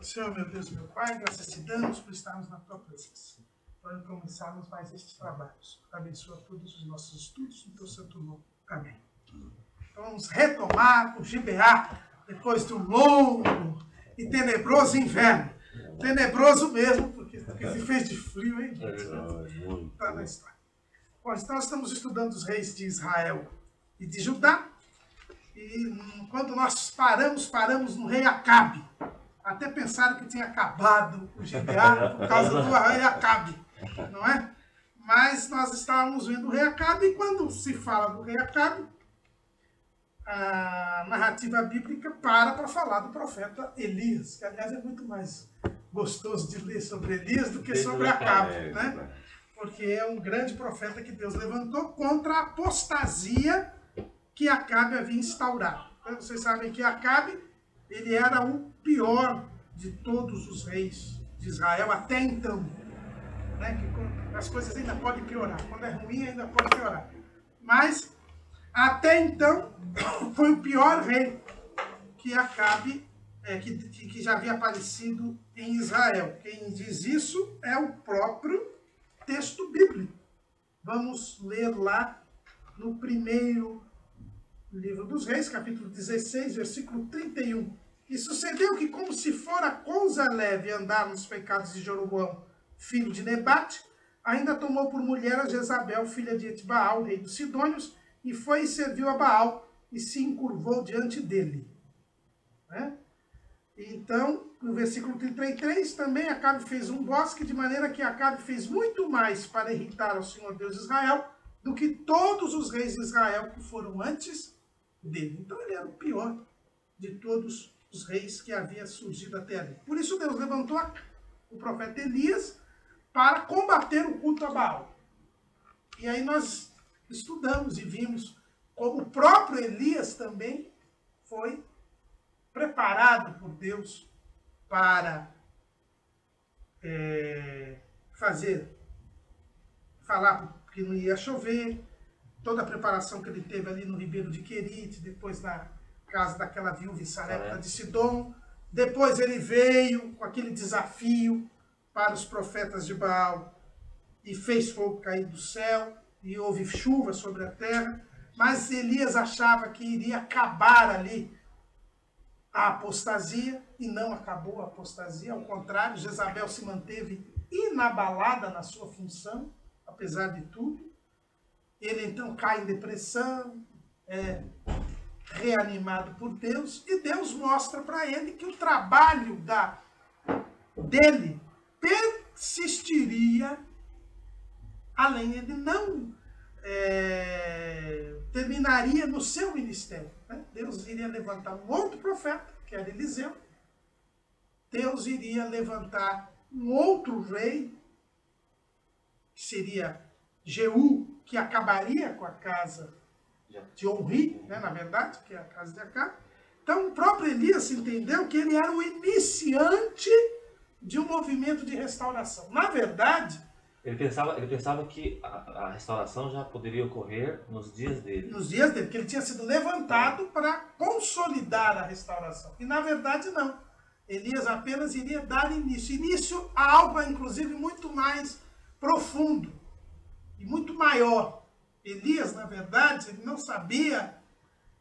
Senhor, meu Deus, meu Pai, graças te damos por estarmos na tua presença. Para começarmos mais estes trabalhos. Abençoa todos os nossos estudos no teu santo nome. Amém. Então vamos retomar o GBA depois de um longo e tenebroso inverno. Tenebroso mesmo, porque se fez de frio, hein, gente? Está na história. Bom, então nós estamos estudando os reis de Israel e de Judá. E quando nós paramos no rei Acabe. Até pensaram que tinha acabado o GBA por causa do rei Acabe, não é? Mas nós estávamos vendo o rei Acabe, e quando se fala do rei Acabe, a narrativa bíblica para falar do profeta Elias, que aliás é muito mais gostoso de ler sobre Elias do que sobre Acabe, né? Porque é um grande profeta que Deus levantou contra a apostasia que Acabe havia instaurado. Então, vocês sabem que Acabe, ele era o pior de todos os reis de Israel até então. Né? Que as coisas ainda podem piorar. Quando é ruim, ainda pode piorar. Mas, até então, foi o pior rei que Acabe, que já havia aparecido em Israel. Quem diz isso é o próprio texto bíblico. Vamos ler lá no primeiro livro dos Reis, capítulo 16, versículo 31. E sucedeu que, como se fora coisa leve andar nos pecados de Jeroboão, filho de Nebate, ainda tomou por mulher a Jezabel, filha de Etbaal, rei dos Sidônios, e foi e serviu a Baal, e se encurvou diante dele. Né? Então, no versículo 33, também Acabe fez um bosque, de maneira que Acabe fez muito mais para irritar ao Senhor Deus de Israel, do que todos os reis de Israel que foram antes dele. Então ele era o pior de todos os reis que havia surgido até ali. Por isso Deus levantou o profeta Elias para combater o culto a Baal. E aí nós estudamos e vimos como o próprio Elias também foi preparado por Deus para falar que não ia chover, toda a preparação que ele teve ali no ribeiro de Querite, depois na casa daquela viúva em Sarepta de Sidom. Depois ele veio com aquele desafio para os profetas de Baal e fez fogo cair do céu e houve chuva sobre a terra. Mas Elias achava que iria acabar ali a apostasia e não acabou a apostasia. Ao contrário, Jezabel se manteve inabalada na sua função, apesar de tudo. Ele então cai em depressão, é reanimado por Deus, e Deus mostra para ele que o trabalho dele persistiria além, ele não terminaria no seu ministério. Né? Deus iria levantar um outro profeta, que era Eliseu. Deus iria levantar um outro rei, que seria Jeú, que acabaria com a casa de Omri, né, na verdade, que é a casa de Acabe. Então o próprio Elias entendeu que ele era o iniciante de um movimento de restauração. Na verdade, ele pensava que a restauração já poderia ocorrer nos dias dele. Nos dias dele, que ele tinha sido levantado para consolidar a restauração. E na verdade não. Elias apenas iria dar início a algo, inclusive, muito mais profundo e muito maior. Elias, na verdade, ele não sabia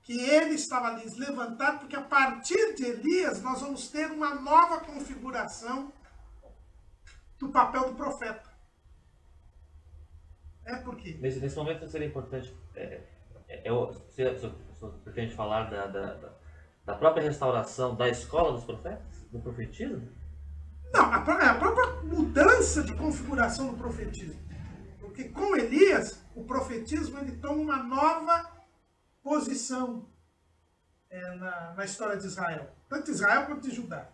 que ele estava ali levantado, porque a partir de Elias nós vamos ter uma nova configuração do papel do profeta. Porque nesse momento seria importante, você pretende falar da própria restauração da escola dos profetas, do profetismo? Não, a própria mudança de configuração do profetismo. Porque com Elias, o profetismo ele toma uma nova posição na história de Israel. Tanto de Israel quanto de Judá.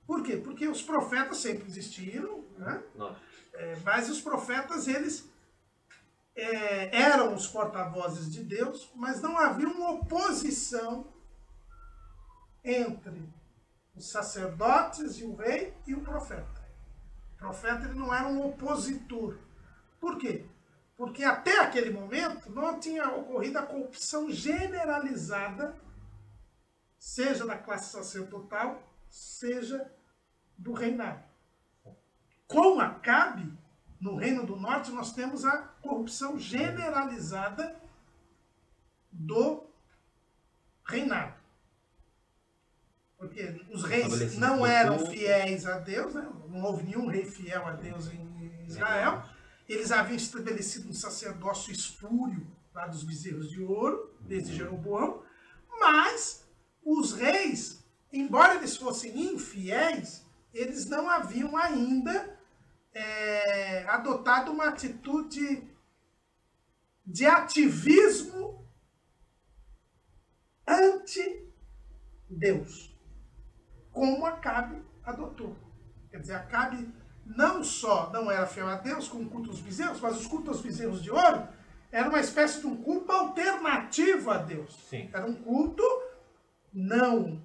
Por quê? Porque os profetas sempre existiram, né? Mas os profetas, eles eram os porta-vozes de Deus, mas não havia uma oposição entre os sacerdotes e o rei e o profeta. O profeta ele não era um opositor. Por quê? Porque até aquele momento não tinha ocorrido a corrupção generalizada, seja da classe sacerdotal, seja do reinado. Com Acabe, no Reino do Norte, nós temos a corrupção generalizada do reinado. Porque os reis não eram fiéis a Deus, né? Não houve nenhum rei fiel a Deus em Israel. Eles haviam estabelecido um sacerdócio espúrio lá dos bezerros de ouro, desde Jeroboão, mas os reis, embora eles fossem infiéis, eles não haviam ainda adotado uma atitude de ativismo anti-Deus, como Acabe adotou. Quer dizer, Acabe não só não era fiel a Deus com o culto aos bezerros, mas os cultos aos bezerros de ouro era uma espécie de um culto alternativo a Deus. Sim. Era um culto não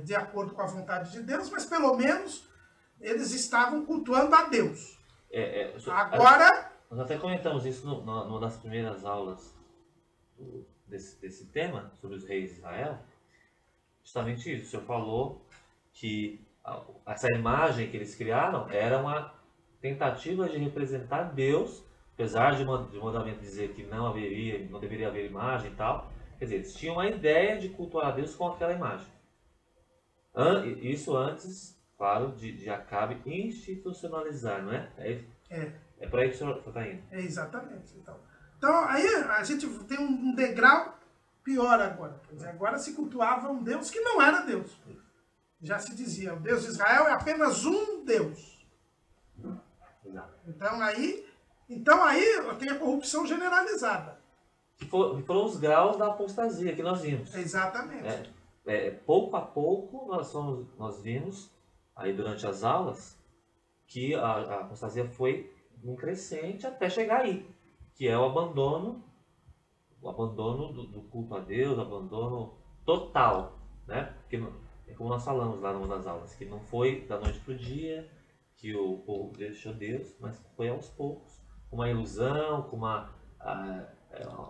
de acordo com a vontade de Deus, mas pelo menos eles estavam cultuando a Deus. Agora... Nós até comentamos isso numa das primeiras aulas desse tema, sobre os reis de Israel. Justamente isso. O senhor falou que essa imagem que eles criaram era uma tentativa de representar Deus, apesar de o mandamento dizer que não deveria haver imagem e tal. Quer dizer, eles tinham a ideia de cultuar a Deus com aquela imagem. Isso antes, claro, de Acabe institucionalizar, não é? É para aí que o senhor está indo. Exatamente. Então, aí a gente tem um degrau pior agora. Quer dizer, agora se cultuava um Deus que não era Deus. Já se dizia, o Deus de Israel é apenas um Deus. Exato. Então aí tem a corrupção generalizada. Que foram os graus da apostasia que nós vimos. Exatamente. Pouco a pouco nós vimos, aí durante as aulas, que a apostasia foi um crescente até chegar aí, que é o abandono do culto a Deus, o abandono total, né? Porque, como nós falamos lá numa das aulas, que não foi da noite para o dia que o povo deixou Deus, mas foi aos poucos, com uma ilusão, com uma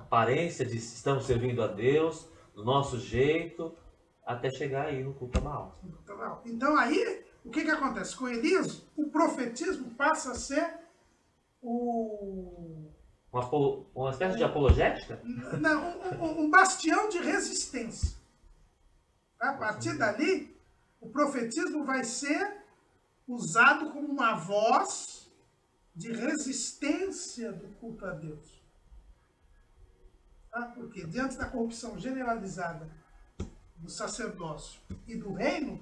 aparência de estamos servindo a Deus, do nosso jeito, até chegar aí no culto a Baal. Então aí, o que acontece? Com Elias, o profetismo passa a ser uma espécie de apologética? Não, um bastião de resistência. A partir dali, o profetismo vai ser usado como uma voz de resistência do culto a Deus. Porque diante da corrupção generalizada do sacerdócio e do reino,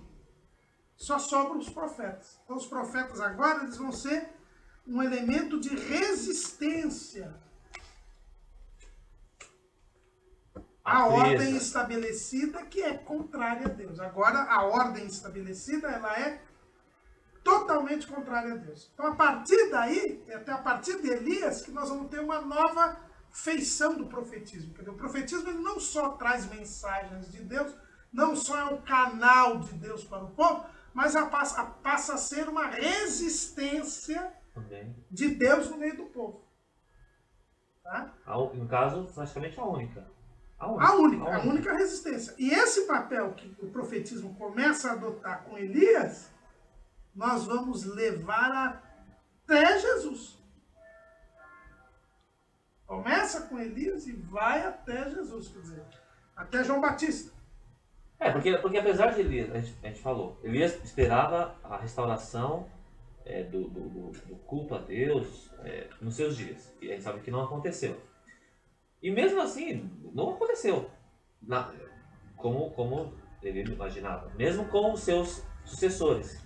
só sobram os profetas. Então os profetas agora eles vão ser um elemento de resistência à ordem estabelecida, que é contrária a Deus. Agora, a ordem estabelecida ela é totalmente contrária a Deus. Então, a partir daí, até a partir de Elias, que nós vamos ter uma nova feição do profetismo. Porque o profetismo ele não só traz mensagens de Deus, não só é um canal de Deus para o povo, mas passa a ser uma resistência de Deus no meio do povo. Tá? No caso, praticamente a única. A única resistência. E esse papel que o profetismo começa a adotar com Elias, nós vamos levar até Jesus. Começa com Elias e vai até Jesus, quer dizer, até João Batista. Porque apesar de Elias, a gente falou, Elias esperava a restauração do culto a Deus nos seus dias. E a gente sabe que não aconteceu. E mesmo assim, não aconteceu como ele imaginava. Mesmo com os seus sucessores,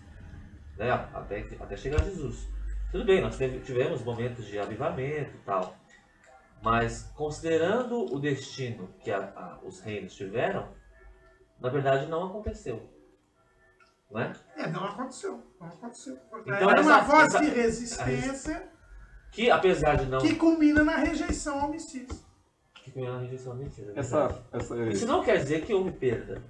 né? Até chegar a Jesus. Tudo bem, nós tivemos momentos de avivamento e tal. Mas considerando o destino que os reinos tiveram, na verdade não aconteceu. Não é? Não aconteceu. Então, era uma voz de resistência que, apesar de não... que culmina na rejeição ao Messias. Isso não quer dizer que houve perda.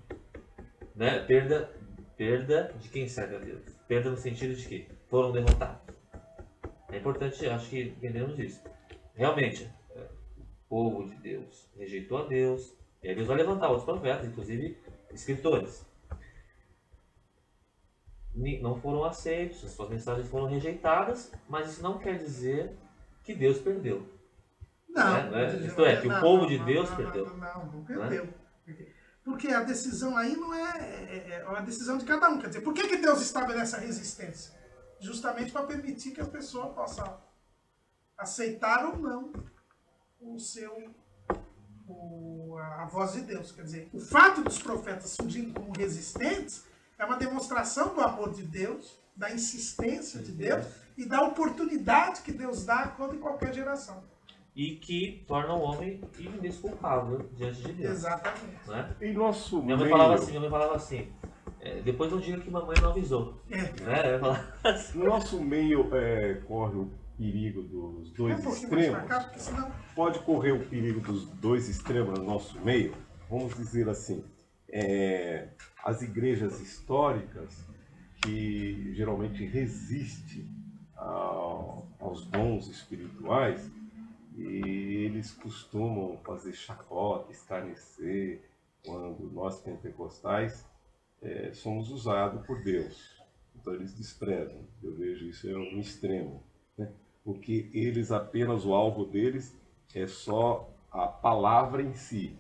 Né? Perda de quem serve a Deus. Perda no sentido de que foram derrotados. É importante, acho que entendemos isso. Realmente, o povo de Deus rejeitou a Deus, e aí Deus vai levantar outros profetas, inclusive escritores. não foram aceitos, as suas mensagens foram rejeitadas, mas isso não quer dizer que Deus perdeu. Não, Isto é, que o povo de Deus perdeu. Não perdeu. Porque a decisão aí não é uma decisão de cada um. Quer dizer, por que Deus estabelece a resistência? Justamente para permitir que a pessoa possa aceitar ou não a voz de Deus. Quer dizer, o fato dos profetas surgindo como resistentes é uma demonstração do amor de Deus, da insistência de Deus e da oportunidade que Deus dá a toda e qualquer geração. E que torna o homem indesculpável diante de Deus. Exatamente. Né? Em nosso minha mãe falava assim, depois não diga que mamãe não avisou. Né? No nosso meio corre o perigo dos dois extremos. Cá, senão... Pode correr o perigo dos dois extremos no nosso meio. Vamos dizer assim, as igrejas históricas que geralmente resistem aos dons espirituais, e eles costumam fazer chacota, escarnecer, quando nós pentecostais somos usados por Deus. Então eles desprezam. Eu vejo isso um extremo, né? Porque eles apenas, o alvo deles é só a palavra em si.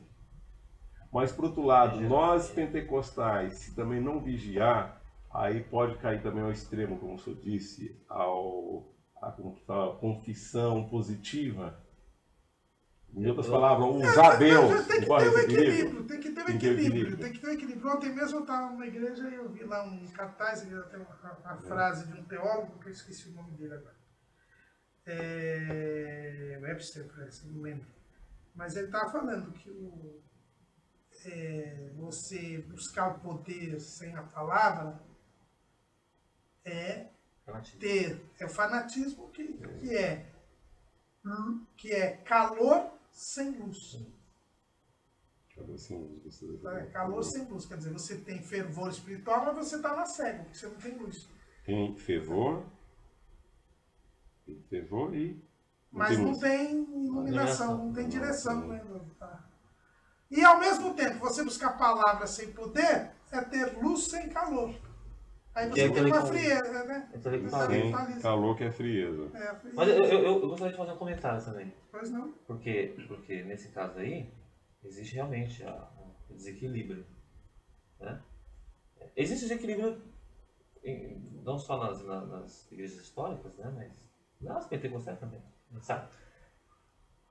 Mas, por outro lado, nós pentecostais, se também não vigiar, aí pode cair também ao extremo, como o senhor disse, a confissão positiva. Em outras palavras, usar Deus. Tem que ter um equilíbrio, tem que ter um equilíbrio. Ontem mesmo eu estava numa igreja e eu vi lá um cartaz, tem uma frase de um teólogo, que eu esqueci o nome dele agora. Webster, parece, não lembro. Mas ele estava falando que você buscar o poder sem a palavra é o fanatismo que é calor sem luz. Calor sem luz. Calor sem luz, quer dizer, você tem fervor espiritual, mas você está na cega, porque você não tem luz. Tem fervor e... Mas não tem iluminação, não tem direção. Né? E ao mesmo tempo, você buscar palavras sem poder é ter luz sem calor. Aí você tem uma frieza, né? Tem calor que é frieza. Mas eu gostaria de fazer um comentário também. Pois não. Porque nesse caso aí, existe realmente o desequilíbrio. Né? Existe desequilíbrio não só nas igrejas históricas, né? Mas nas pentecostais também. Sabe?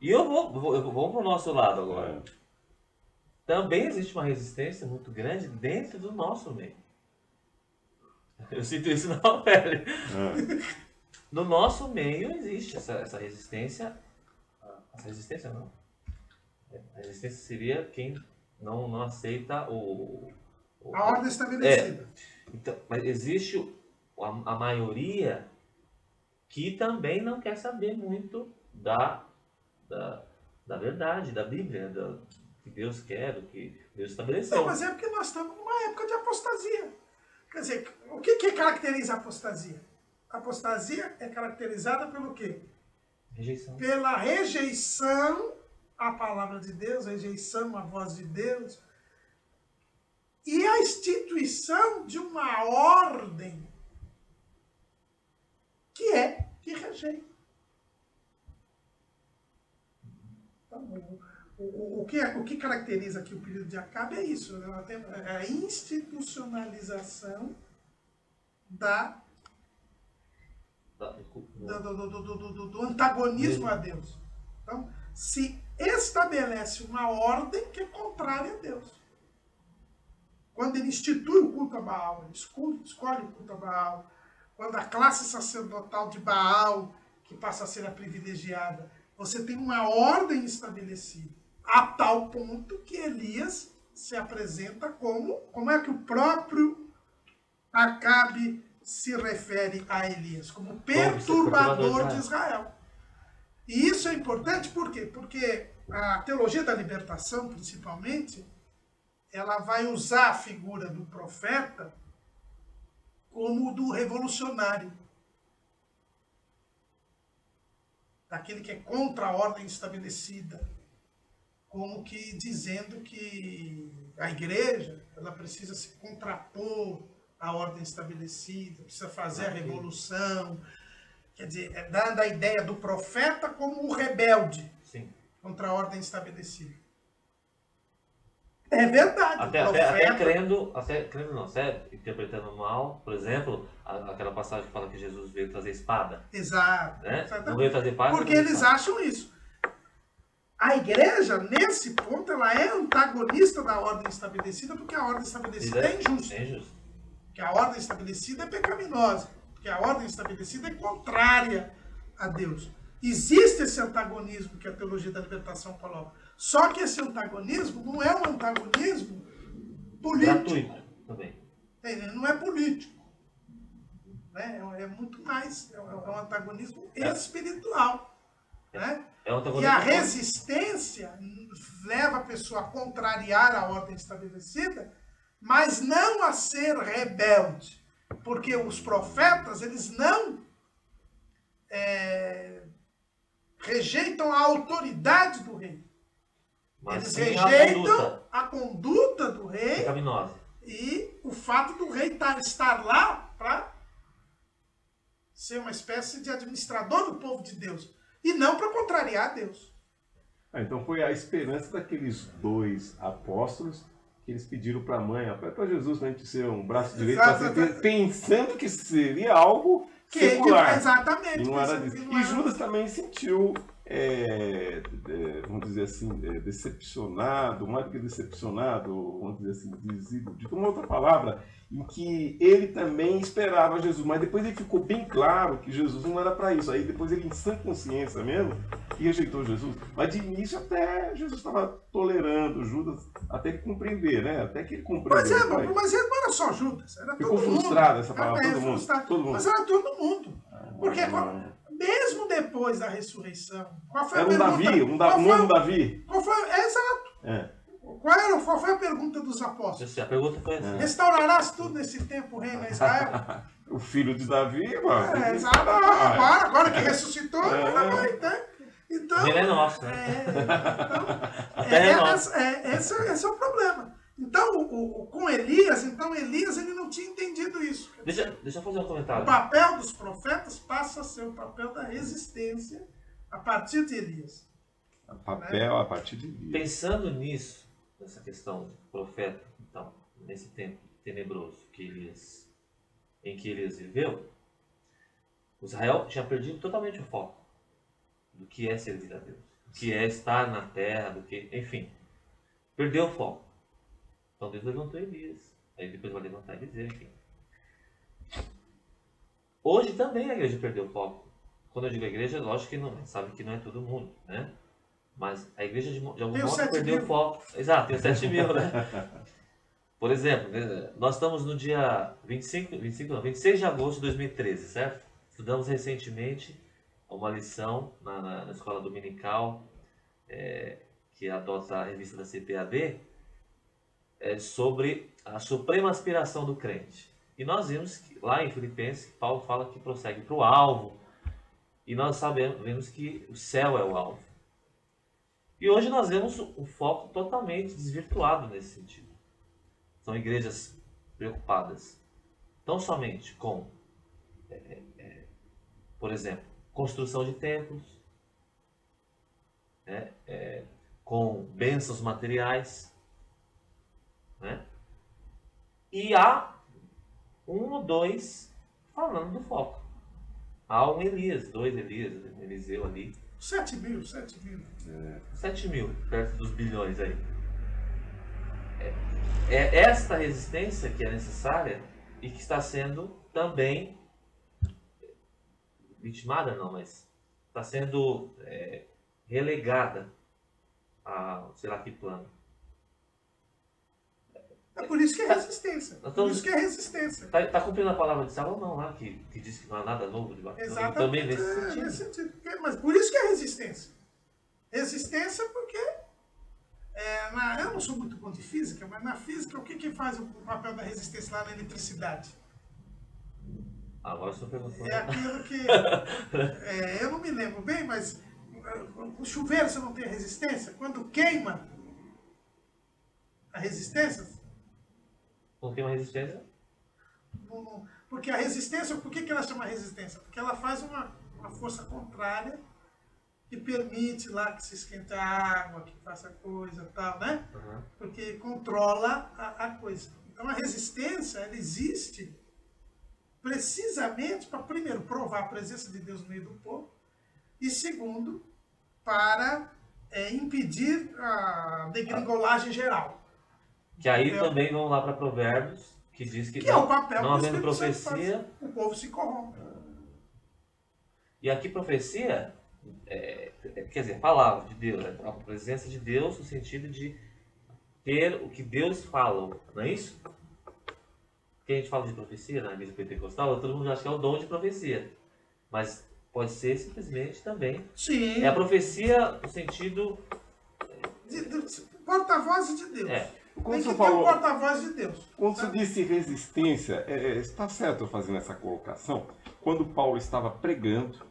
E eu vou para o nosso lado agora. Também existe uma resistência muito grande dentro do nosso meio. Eu sinto isso na pele. No nosso meio existe essa resistência. Essa resistência não. A resistência seria quem não aceita a ordem estabelecida. Então, mas existe a maioria que também não quer saber muito da verdade, da Bíblia, do que Deus quer, do que Deus estabeleceu. Não, mas é porque nós estamos numa época de apostasia. Quer dizer, o que caracteriza a apostasia? A apostasia é caracterizada pelo quê? Rejeição. Pela rejeição à palavra de Deus, rejeição à voz de Deus, e a instituição de uma ordem que rejeita. Então, o que caracteriza aqui o período de Acabe é isso, né? É a institucionalização do antagonismo a Deus. Então, se estabelece uma ordem que é contrária a Deus. Quando ele institui o culto a Baal, ele escolhe o culto a Baal, quando a classe sacerdotal de Baal, que passa a ser a privilegiada, você tem uma ordem estabelecida, a tal ponto que Elias se apresenta como é que o próprio Acabe se refere a Elias? Como perturbador de Israel. E isso é importante por quê? Porque a teologia da libertação, principalmente, ela vai usar a figura do profeta como do revolucionário. Daquele que é contra a ordem estabelecida. Como que dizendo que a igreja ela precisa se contrapor a ordem estabelecida, precisa fazer a revolução. Quer dizer, é dando a ideia do profeta como um rebelde contra a ordem estabelecida. É verdade. Até crendo não, até interpretando mal, por exemplo, aquela passagem que fala que Jesus veio trazer espada. Exato. Né? Não veio trazer paz. Porque eles acham isso. A igreja, nesse ponto, ela é antagonista da ordem estabelecida, porque a ordem estabelecida é injusta. Porque a ordem estabelecida é pecaminosa. Porque a ordem estabelecida é contrária a Deus. Existe esse antagonismo que a teologia da libertação coloca. Só que esse antagonismo não é um antagonismo político. Gratuito também. Ele não é político. Né? É muito mais. É um antagonismo espiritual. Né? E a resistência leva a pessoa a contrariar a ordem estabelecida, mas não a ser rebelde. Porque os profetas, eles não rejeitam a autoridade do rei. Mas eles rejeitam a conduta do rei pecaminosa. E o fato do rei estar lá para ser uma espécie de administrador do povo de Deus. E não para contrariar a Deus. Então foi a esperança daqueles 2 apóstolos que eles pediram para a mãe, para Jesus, para a gente ser um braço direito, pensando que seria algo secular. Exatamente. E não era disso. E Judas também sentiu, vamos dizer assim, decepcionado, mais do que decepcionado, vamos dizer assim, de uma outra palavra, em que ele também esperava Jesus, mas depois ele ficou bem claro que Jesus não era para isso. Aí depois ele, em sã consciência mesmo, que rejeitou Jesus. Mas de início até Jesus estava tolerando Judas, até ele compreender, né? Até que ele compreendeu. Mas ele não era só Judas, era ficou todo mundo. Ficou frustrado essa palavra, todo mundo. Mas era todo mundo. Porque mesmo depois da ressurreição, qual foi a pergunta? Era um novo Davi. Qual foi? Exato. Qual foi a pergunta dos apóstolos? A pergunta foi assim. Restaurarás tudo nesse tempo o reino a Israel? O filho de Davi, mano. Exato. Agora que ressuscitou, agora vai, né? Então, ele é nosso, né? Esse é o problema. Então, com Elias, ele não tinha entendido isso. Deixa eu fazer um comentário. O papel dos profetas passa a ser o papel da resistência a partir de Elias. A partir de Elias. Pensando nisso, nessa questão do profeta, então, nesse tempo tenebroso em que Elias viveu, Israel tinha perdido totalmente o foco do que é servir a Deus, do que é estar na terra, enfim, perdeu o foco. Então Deus levantou Elias, aí depois vai levantar Eliseu, enfim. Hoje também a igreja perdeu o foco. Quando eu digo a igreja, lógico que não, sabe que não é todo mundo, né? Mas a igreja de algum modo perdeu o foco. Exato, tem os 7 mil, né? Por exemplo, nós estamos no dia 26 de agosto de 2013, certo? Estudamos recentemente uma lição na escola dominical, que adota a revista da CPAD, sobre a suprema aspiração do crente. E nós vimos que, lá em Filipenses, Paulo fala que prossegue para o alvo, e nós vemos que o céu é o alvo. E hoje nós vemos um foco totalmente desvirtuado nesse sentido. São igrejas preocupadas tão somente com, por exemplo, construção de templos, com bênçãos materiais, né? E há 1 ou 2 falando do foco. Há um Elias, 2 Elias, Eliseu ali. 7 mil. 7 mil, perto dos bilhões aí. É esta resistência que é necessária e que está sendo também vitimada, não, mas está sendo relegada a sei lá que plano. É por isso que é resistência. Por isso que é resistência. Está cumprindo a palavra de Salomão lá, que diz que não há nada novo debaixo. Exatamente. Também nesse sentido. Mas por isso que é resistência. Resistência porque... eu não sou muito bom de física, mas na física, o que faz o papel da resistência lá na eletricidade? Agora estou perguntando. É aquilo que... eu não me lembro bem, mas o chuveiro você não tem resistência? Quando queima a resistência... Não tem uma resistência? Porque a resistência, por que ela chama resistência? Porque ela faz uma força contrária que permite lá que se esquente a água, que faça coisa e tal, né? Uhum. Porque controla a coisa. Então a resistência, ela existe precisamente para, primeiro, provar a presença de Deus no meio do povo, e segundo, para impedir a degringolagem geral. Que aí também vamos lá para Provérbios, que diz que é o papel não que o havendo Espírito Santo profecia. faz. O povo se corrompe. E aqui profecia, quer dizer, palavra de Deus, a presença de Deus no sentido de ter o que Deus fala, não é isso? Porque a gente fala de profecia na igreja pentecostal, todo mundo acha que é o dom de profecia. Mas pode ser simplesmente também. Sim. É a profecia no sentido... Porta-voz de Deus. Quando Tem que você ter um porta-voz de Deus. Quando você disse resistência, está certo eu fazendo essa colocação? Quando Paulo estava pregando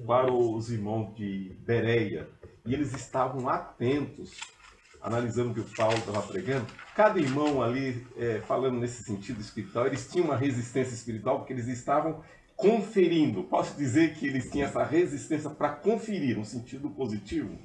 para os irmãos de Bereia, e eles estavam atentos, analisando o que o Paulo estava pregando, cada irmão ali, falando nesse sentido espiritual, eles tinham uma resistência espiritual, porque eles estavam conferindo. Posso dizer que eles tinham essa resistência para conferir, no sentido positivo?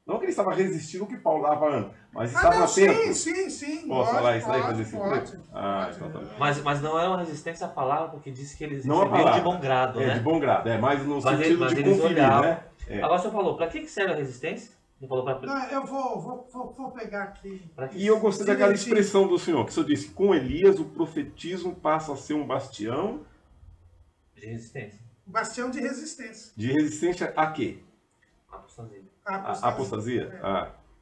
Não que ele estava resistindo o que Paulo dava, mas estava atento. Sim. Posso falar isso aí, fazer esse pode. então tá bem. Mas não é uma resistência à palavra, porque disse que eles Não receberam de bom grado, né? De bom grado, mas no sentido mas de eles conferir, olhavam. né? Agora você falou, para que serve a resistência? Você falou pra... Não, eu vou pegar aqui. E eu gostei daquela expressão do senhor, que o senhor disse, com Elias o profetismo passa a ser um bastião... De resistência. Bastião de resistência. De resistência a quê? Apostasia. Apostasia?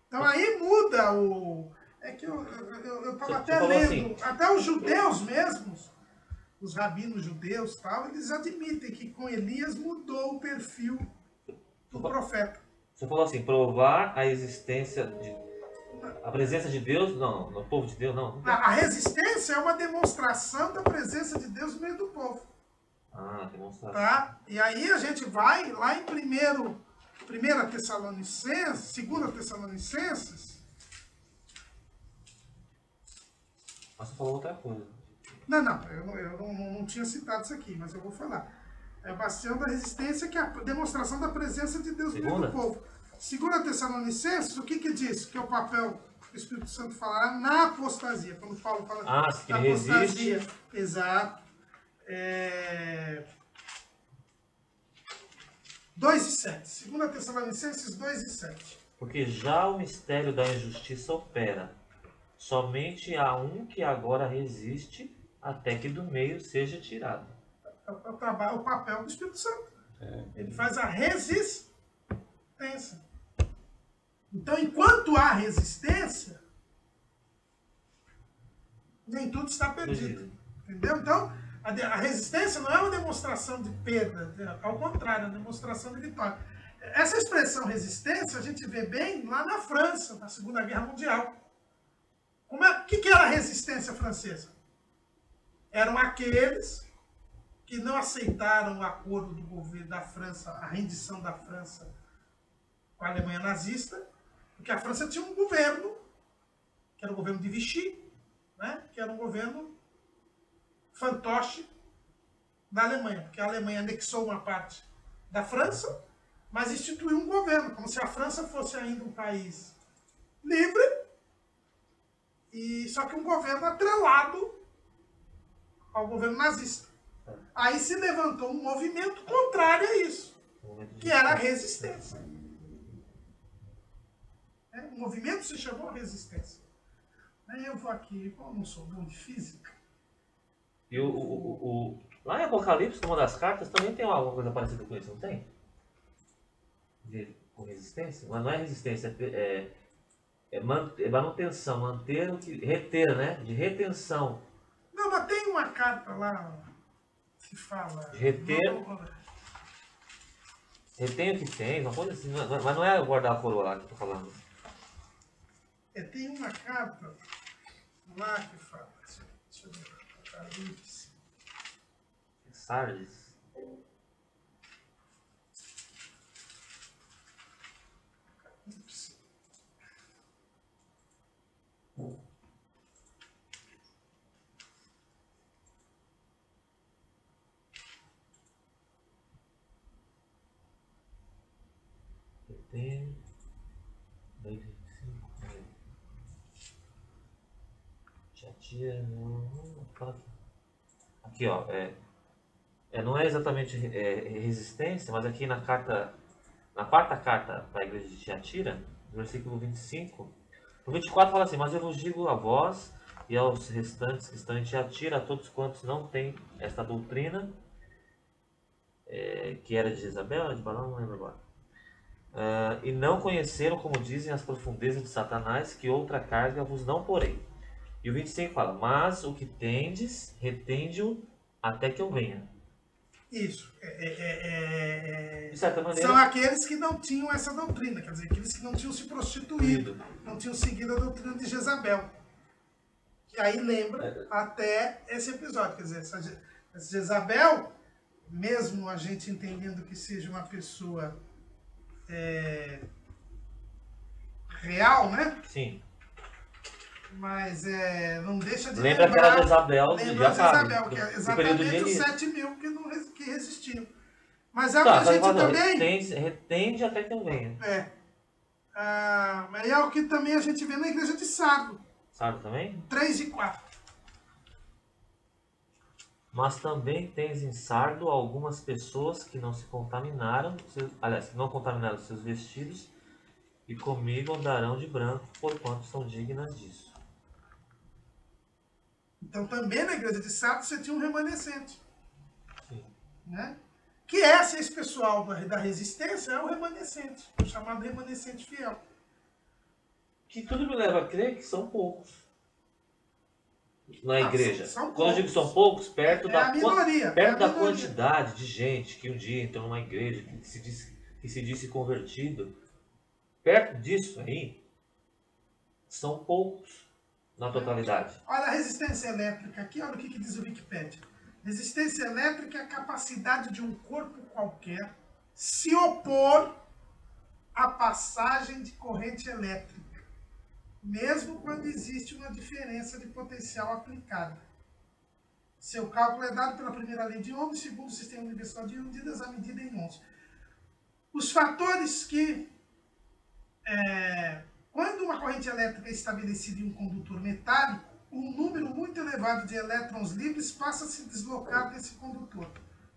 Então aí muda o... É que eu estava até lendo, assim, até os judeus mesmos, os rabinos judeus e tal, eles admitem que com Elias mudou o perfil do profeta. Você falou assim, provar a existência a presença de Deus, não, no povo de Deus, não. A resistência é uma demonstração da presença de Deus no meio do povo. Demonstração. Tá? E aí a gente vai lá em 1 Tessalonicenses, 2 Tessalonicenses. Mas você falou outra coisa. Eu não tinha citado isso aqui, mas eu vou falar. É a bastião da resistência, que é a demonstração da presença de Deus no meio do povo. 2 Tessalonicenses, o que diz? Que é o papel que o Espírito Santo falará na apostasia. Quando Paulo fala da apostasia. Resiste. Exato. 2:7. 2 Tessalonicenses 2:7. Porque já o mistério da injustiça opera. Somente há um que agora resiste até que do meio seja tirado. O papel do Espírito Santo. Ele faz a resistência. Então, enquanto há resistência, nem tudo está perdido. Entendeu? Então, a resistência não é uma demonstração de perda, ao contrário, é uma demonstração de vitória. Essa expressão resistência a gente vê bem lá na França, na Segunda Guerra Mundial. O que era a resistência francesa? Eram aqueles que não aceitaram o acordo do governo da França, a rendição da França com a Alemanha nazista, porque a França tinha um governo, que era o governo de Vichy, né? Que era um governo fantoche da Alemanha, porque a Alemanha anexou uma parte da França, mas instituiu um governo, como se a França fosse ainda um país livre, só que um governo atrelado ao governo nazista. Aí se levantou um movimento contrário a isso, que era a resistência. O movimento se chamou resistência. Eu vou aqui, eu não sou bom de física. E lá em Apocalipse, numa das cartas, também tem alguma coisa parecida com isso, não tem? Com resistência? Mas não é resistência, é manutenção, manter o que... Reter, né? De retenção. Não, mas tem uma carta lá que fala... Reter... Retém o que tem, uma coisa assim, mas não é guardar a coroa lá que eu tô falando. Tem uma carta lá que fala... Deixa eu ver. Apocalipse. Sardes. tem. Tiatira, não. Aqui, ó. Não é exatamente resistência, mas aqui na carta. Na quarta carta para a igreja de Tiatira, no versículo 25, no 24 fala assim: mas eu vos digo a vós e aos restantes que estão em Tiatira, a todos quantos não têm esta doutrina, que era de Jezabel, de Balaão, não lembro agora, e não conheceram, como dizem, as profundezas de Satanás, que outra carga vos não porei. E o 25 fala: mas o que tendes, retende-o até que eu venha. Isso. De certa maneira, são aqueles que não tinham essa doutrina, quer dizer, aqueles que não tinham se prostituído, não tinham seguido a doutrina de Jezabel. Que aí lembra até esse episódio, quer dizer, essa Jezabel, mesmo a gente entendendo que seja uma pessoa real, né? sim. Mas não deixa de lembra lembrar... aquela Jezabel lembra de Jezabel, que é do período exatamente de os Elias. 7.000 que resistiram. Mas é o que a gente também... retende até que eu venha. Mas é o que também a gente vê na igreja de Sardo. Sardo também? 3 e 4. Mas também tens em Sardo algumas pessoas que não se contaminaram, que não contaminaram seus vestidos, e comigo andarão de branco, porquanto são dignas disso. Então também na igreja de Sardo você tinha um remanescente. Sim. Né? Que esse pessoal da resistência é o remanescente, o chamado remanescente fiel. Que tudo me leva a crer que são poucos na igreja. São Quando eu digo são poucos, perto da quantidade de gente que um dia entrou numa igreja, que se disse convertido, perto disso aí, são poucos na totalidade. Olha a resistência elétrica aqui, olha o que diz o Wikipedia. Resistência elétrica é a capacidade de um corpo qualquer se opor à passagem de corrente elétrica, mesmo quando existe uma diferença de potencial aplicada. Seu cálculo é dado pela primeira lei de Ohm, segundo o sistema universal de medidas, a medida em ohms. Os fatores que... quando uma corrente elétrica é estabelecida em um condutor metálico, um número muito elevado de elétrons livres passa a se deslocar desse condutor.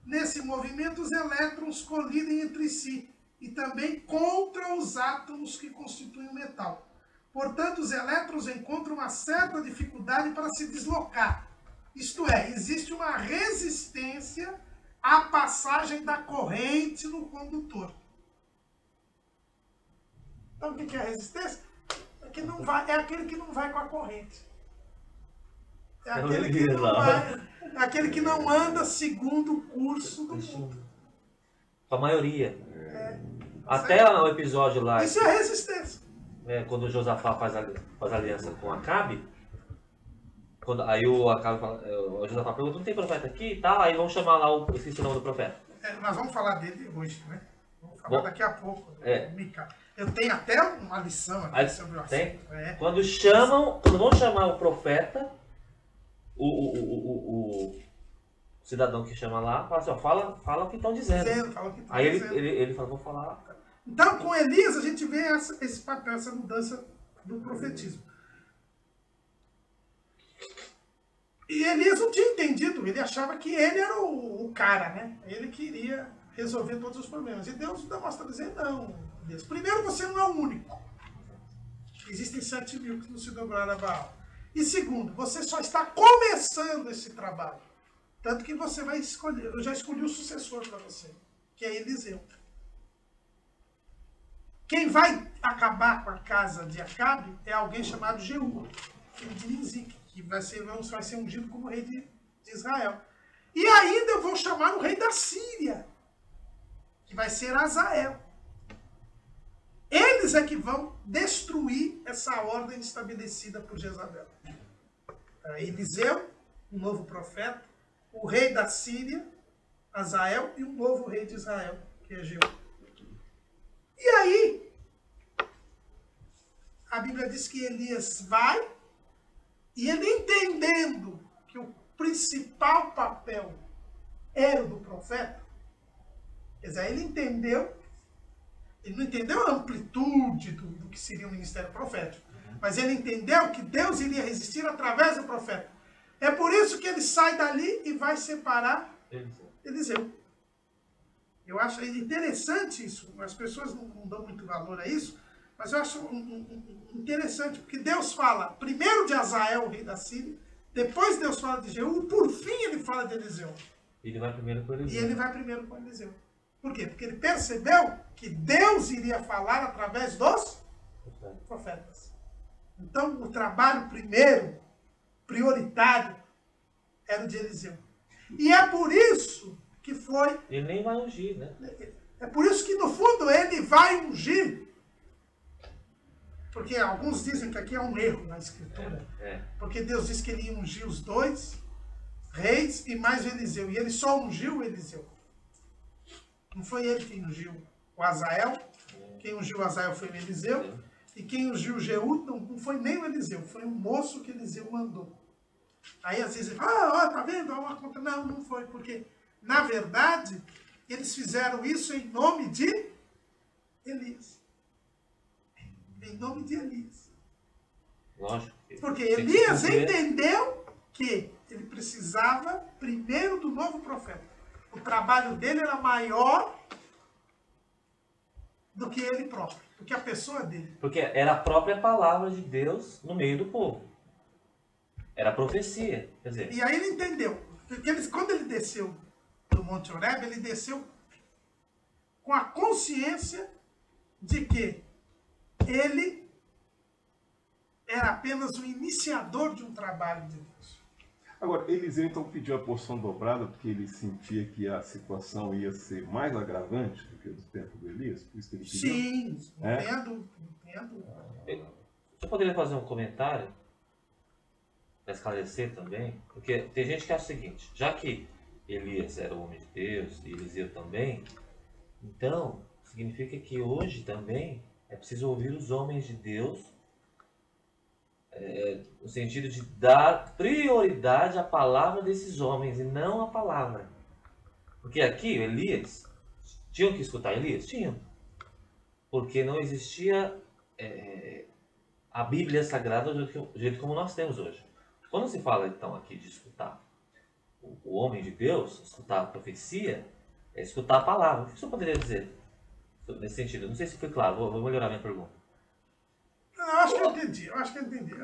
Nesse movimento, os elétrons colidem entre si e também contra os átomos que constituem o metal. Portanto, os elétrons encontram uma certa dificuldade para se deslocar. Isto é, existe uma resistência à passagem da corrente no condutor. Então, o que é a resistência? É aquele que não vai com a corrente. É aquele que não anda segundo o curso do mundo. A maioria. Até o episódio lá. Isso é resistência. Quando o Josafá faz aliança com Acabe, aí o Josafá pergunta: não tem profeta aqui e tal? Aí vamos chamar lá esqueci o nome do profeta. Nós vamos falar dele hoje, né? Vamos falar daqui a pouco. Mica. Eu tenho até uma lição aqui sobre o assunto. Quando vão chamar o profeta, o cidadão que chama lá fala assim: fala o que estão dizendo. Aí ele fala: vou falar. Então, com Elias, a gente vê esse papel, essa mudança do profetismo. E Elias não tinha entendido, ele achava que ele era o cara, né? Ele queria resolver todos os problemas. E Deus demonstra dizer: não, Elias. Primeiro, você não é o único. Existem 7.000 que não se dobraram a Baal. E segundo, você só está começando esse trabalho. Tanto que você vai escolher, eu já escolhi o sucessor para você, que é Eliseu. Quem vai acabar com a casa de Acabe é alguém chamado Jeú, filho de Ninzique, que vai ser ungido como rei de Israel. E ainda eu vou chamar o rei da Síria, que vai ser Azael. Eles é que vão destruir essa ordem estabelecida por Jezabel. Eliseu, um novo profeta, o rei da Síria, Azael, e um novo rei de Israel, que é Jeú. E aí, a Bíblia diz que Elias vai, e ele entendendo que o principal papel era o do profeta, quer dizer, ele entendeu Ele não entendeu a amplitude do que seria o ministério profético. Mas ele entendeu que Deus iria resistir através do profeta. É por isso que ele sai dali e vai separar Eliseu. Eu acho interessante isso. As pessoas não dão muito valor a isso, mas eu acho interessante, porque Deus fala primeiro de Azael, o rei da Síria, depois Deus fala de Jeú, por fim ele fala de Eliseu. Ele vai primeiro com Eliseu. E ele vai primeiro com Eliseu. Por quê? Porque ele percebeu que Deus iria falar através dos profetas. Então, o trabalho primeiro, prioritário, era o de Eliseu. E é por isso que foi... Ele nem vai ungir, né? É por isso que, no fundo, ele vai ungir. Porque alguns dizem que aqui é um erro na Escritura. Porque Deus disse que ele ia ungir os 2 reis e mais Eliseu. E ele só ungiu o Eliseu. Não foi ele quem ungiu o Azael. Quem ungiu o Azael foi o Eliseu. E quem ungiu o Jeú não foi nem o Eliseu. Foi um moço que Eliseu mandou. Aí às vezes, tá vendo? Não, não foi. Porque, na verdade, eles fizeram isso em nome de Elias. Em nome de Elias. Lógico. Porque Elias entendeu que ele precisava primeiro do novo profeta. O trabalho dele era maior do que ele próprio, do que a pessoa dele. Porque era a própria palavra de Deus no meio do povo. Era a profecia. Quer dizer, E aí ele entendeu. Porque quando ele desceu do Monte Horebe, ele desceu com a consciência de que ele era apenas o iniciador de um trabalho de Deus. Agora, Eliseu então pediu a porção dobrada porque ele sentia que a situação ia ser mais agravante do que no tempo do Elias? Por isso que ele pediu? Sim, entendo. eu poderia fazer um comentário para esclarecer também, porque tem gente que acha o seguinte, já que Elias era o homem de Deus e Eliseu também, então significa que hoje também é preciso ouvir os homens de Deus, no sentido de dar prioridade à palavra desses homens e não à palavra. Porque aqui, Elias, tinham que escutar Elias? Tinham. Porque não existia a Bíblia Sagrada do jeito como nós temos hoje. Quando se fala então aqui de escutar o homem de Deus, escutar a profecia, é escutar a palavra. O que você poderia dizer nesse sentido? Não sei se foi claro, vou melhorar minha pergunta. Eu acho que eu entendi.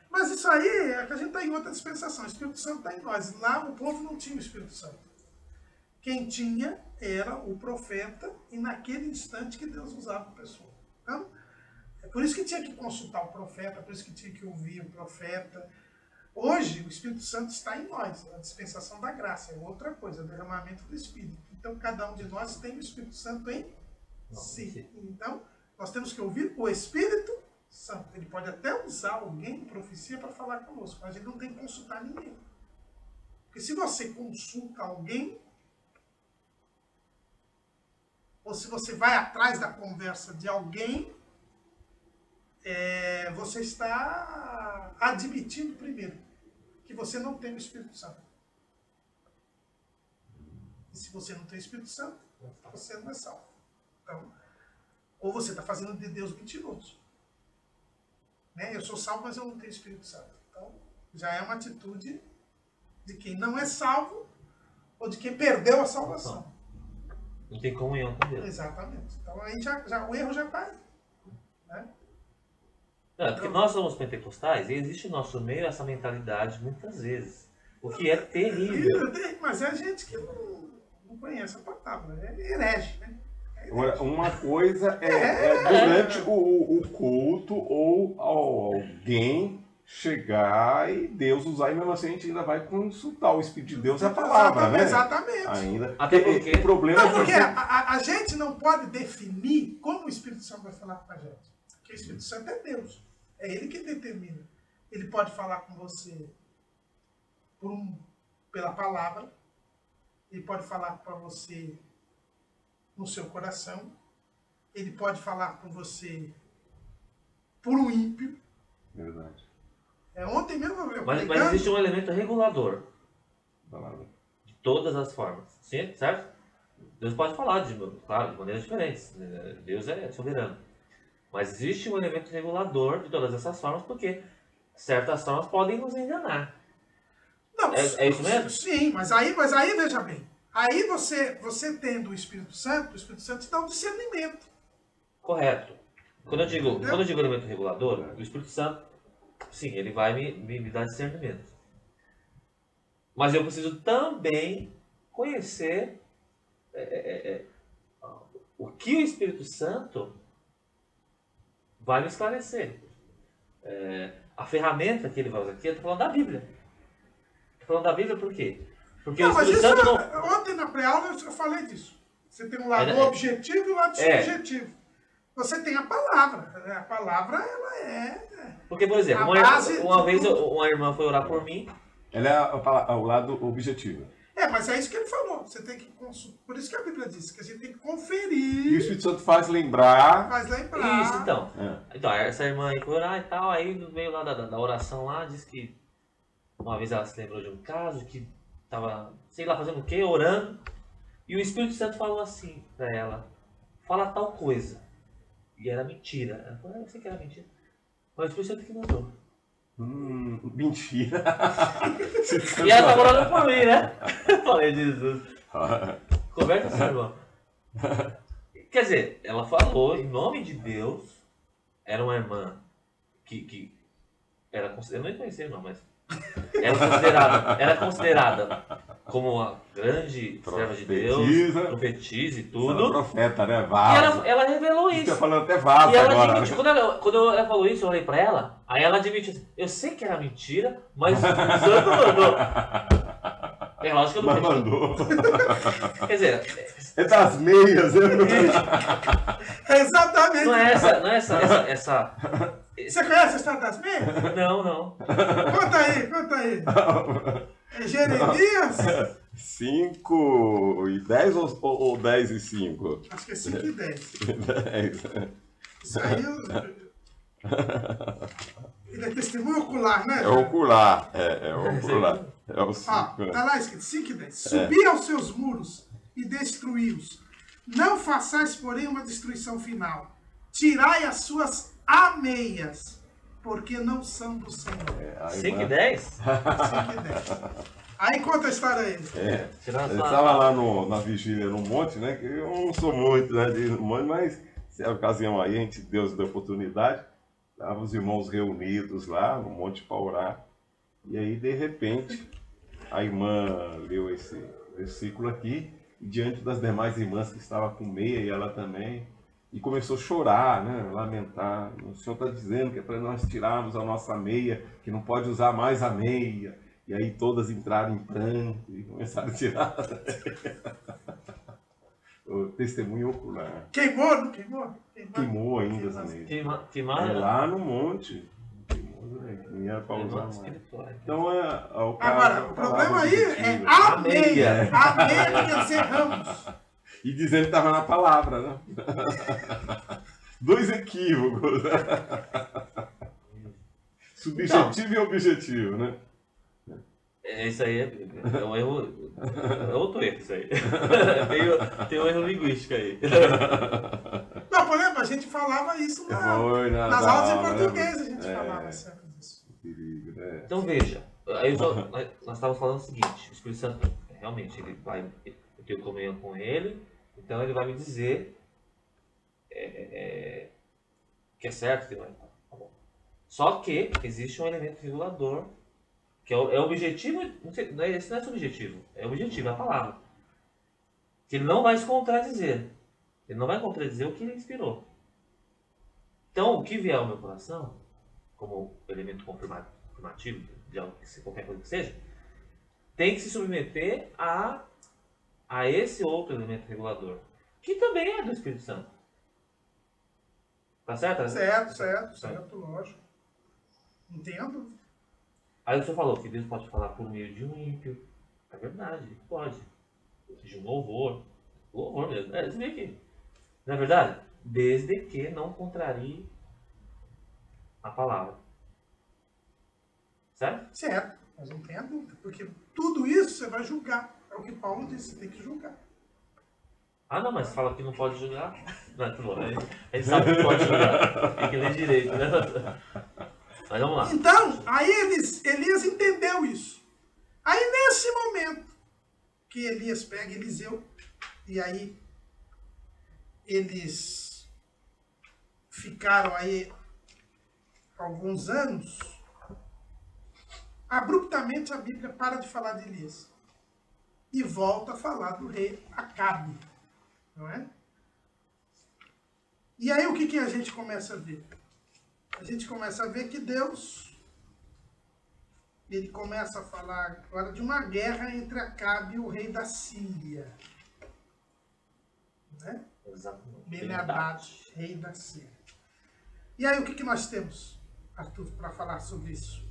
Mas isso aí é que a gente está em outra dispensação. O Espírito Santo está em nós. Lá o povo não tinha o Espírito Santo. Quem tinha era o profeta e naquele instante que Deus usava a pessoa. Então, é por isso que tinha que consultar o profeta, por isso que tinha que ouvir o profeta. Hoje, o Espírito Santo está em nós, a dispensação da graça. É outra coisa, o derramamento do Espírito. Então, cada um de nós tem o Espírito Santo em si. Então, nós temos que ouvir o Espírito Santo. Ele pode até usar alguém em profecia para falar conosco, mas ele não tem que consultar ninguém. Porque se você consulta alguém, ou se você vai atrás da conversa de alguém, você está admitindo primeiro que você não tem o Espírito Santo. E se você não tem o Espírito Santo, você não é salvo. Então, ou você está fazendo de Deus mentiroso. Né? Eu sou salvo, mas eu não tenho Espírito Santo. Então, já é uma atitude de quem não é salvo ou de quem perdeu a salvação. Não tem comunhão com Deus. Exatamente. Então, aí o erro já está aí. Né? Porque nós somos pentecostais e existe no nosso meio essa mentalidade muitas vezes. O que é terrível. Mas é gente que não conhece a palavra. É herege, né? Agora, uma coisa durante o culto ou alguém chegar e Deus usar, e mesmo assim a gente ainda vai consultar o Espírito de Deus, é a palavra, né? Exatamente. Ainda. Até porque o problema não, porque a gente não pode definir como o Espírito Santo vai falar com a gente. Porque o Espírito Santo é Deus. É Ele que determina. Ele pode falar com você pela palavra. Ele pode falar para você no seu coração. Ele pode falar com você por um ímpio. Verdade. Ontem mesmo eu mas existe um elemento regulador. Palavra. De todas as formas. Certo? Deus pode falar, claro, de maneiras diferentes. Deus é soberano. Mas existe um elemento regulador de todas essas formas, porque certas formas podem nos enganar. Não, É isso mesmo? Sim, mas aí veja bem. Aí você tendo o Espírito Santo te dá um discernimento. Correto. Quando eu digo elemento regulador, o Espírito Santo, sim, ele vai me dar discernimento. Mas eu preciso também conhecer o que o Espírito Santo vai me esclarecer. A ferramenta que ele vai usar aqui, eu estou falando da Bíblia. Estou falando da Bíblia por quê? Porque Não, o mas Espírito isso, Santo não... ontem na pré-aula eu falei disso. Você tem um lado objetivo e um lado subjetivo. Você tem a palavra. A palavra, ela é... Porque, por exemplo, uma vez uma irmã foi orar por mim. Ela é o lado objetivo. Mas é isso que ele falou. Você tem que consultar. Por isso que a Bíblia diz que a gente tem que conferir. E o Espírito Santo faz lembrar. Isso, então. Então, essa irmã aí foi orar e tal. Aí no meio lá da oração lá, diz que uma vez ela se lembrou de um caso que estava, sei lá, fazendo o quê, orando. E o Espírito Santo falou assim pra ela: fala tal coisa. E era mentira. Ela falou: eu sei que era mentira. Mas o Espírito Santo que mandou. Mentira. E ela tava orando por mim, né? Eu falei: Jesus. Conversa assim, irmão. Quer dizer, ela falou em nome de Deus. Era uma irmã que era, eu não conhecia não, mas era considerada como uma grande serva de Deus, profetiza e tudo. Profeta, né? Vaso. E ela revelou isso. Fica falando até vaso e ela agora. admitiu, quando ela falou isso, eu olhei pra ela, aí ela admitiu assim: eu sei que era mentira, mas o Santo mandou. É lógico que eu não mandou. Quer dizer... É das meias, né? Exatamente. Não é essa... Você conhece a história das meias? Não. Conta aí. É Jeremias? 5 e 10 ou 10 e 5? Acho que é 5 e 10. 10. Isso aí ele é testemunho ocular, né? É ocular. É ocular. É o 5. Tá lá escrito 5 e 10. Subi aos seus muros e destruí-os. Não façais, porém, uma destruição final. Tirai as suas ameias, porque não são do Senhor. 5 e 10? 5 e 10. Aí conta a história aí. Eu estava lá na vigília no monte, né? Que eu não sou muito, né, de monte, mas se é a ocasião aí, Deus deu oportunidade. Estavam os irmãos reunidos lá no monte para orar. E aí, de repente, a irmã leu esse versículo aqui, diante das demais irmãs que estavam com meia, e ela também, e começou a chorar, né, lamentar. O Senhor está dizendo que é para nós tirarmos a nossa meia, que não pode usar mais a meia. E aí todas entraram em pranto e começaram a tirar. O testemunho ocular. Queimou, não queimou? Queimou ainda as meias. Queimaram? Lá no monte. Não era para usar mais. Então agora, o problema aí é a meia. A meia quer dizer ramos. E dizendo que estava na palavra, né? 2 equívocos. Subjetivo e objetivo, né? Isso aí é um erro. É outro erro, isso aí. Tem um erro linguístico aí. Não, por exemplo, a gente falava isso nas aulas de português, a gente falava sempre disso. Então veja, nós estávamos falando o seguinte: o Espírito Santo realmente eu tenho comunhão com ele, então ele vai me dizer que é certo, que não é. Tá bom. Só que existe um elemento regulador, que é o objetivo, esse não é subjetivo, é objetivo, é a palavra. Que ele não vai se contradizer. Ele não vai contradizer o que ele inspirou. Então, o que vier ao meu coração, como elemento confirmativo de algo, qualquer coisa que seja, tem que se submeter a esse outro elemento regulador, que também é do Espírito Santo. Tá certo? Certo, lógico. Entendo. Aí o senhor falou que Deus pode falar por meio de um ímpio. É verdade, pode. De um louvor. Louvor mesmo. Você vê que, não é verdade? Desde que não contrarie a palavra. Certo? Certo, mas não tenha dúvida. Porque tudo isso você vai julgar. É o que Paulo disse, você tem que julgar. Ah, não, mas fala que não pode julgar. Não, tá bom, a gente sabe que pode julgar. Tem que ler direito, né? Mas vamos lá. Então, aí Elias entendeu isso. Aí nesse momento que Elias pega Eliseu, e aí eles ficaram aí alguns anos, abruptamente a Bíblia para de falar de Elias e volta a falar do rei Acabe, não é? E aí o que a gente começa a ver? A gente começa a ver que Deus, ele começa a falar agora de uma guerra entre Acabe e o rei da Síria, né? Exatamente. Ben-Hadad, rei da Síria. E aí o que nós temos, Arthur, para falar sobre isso?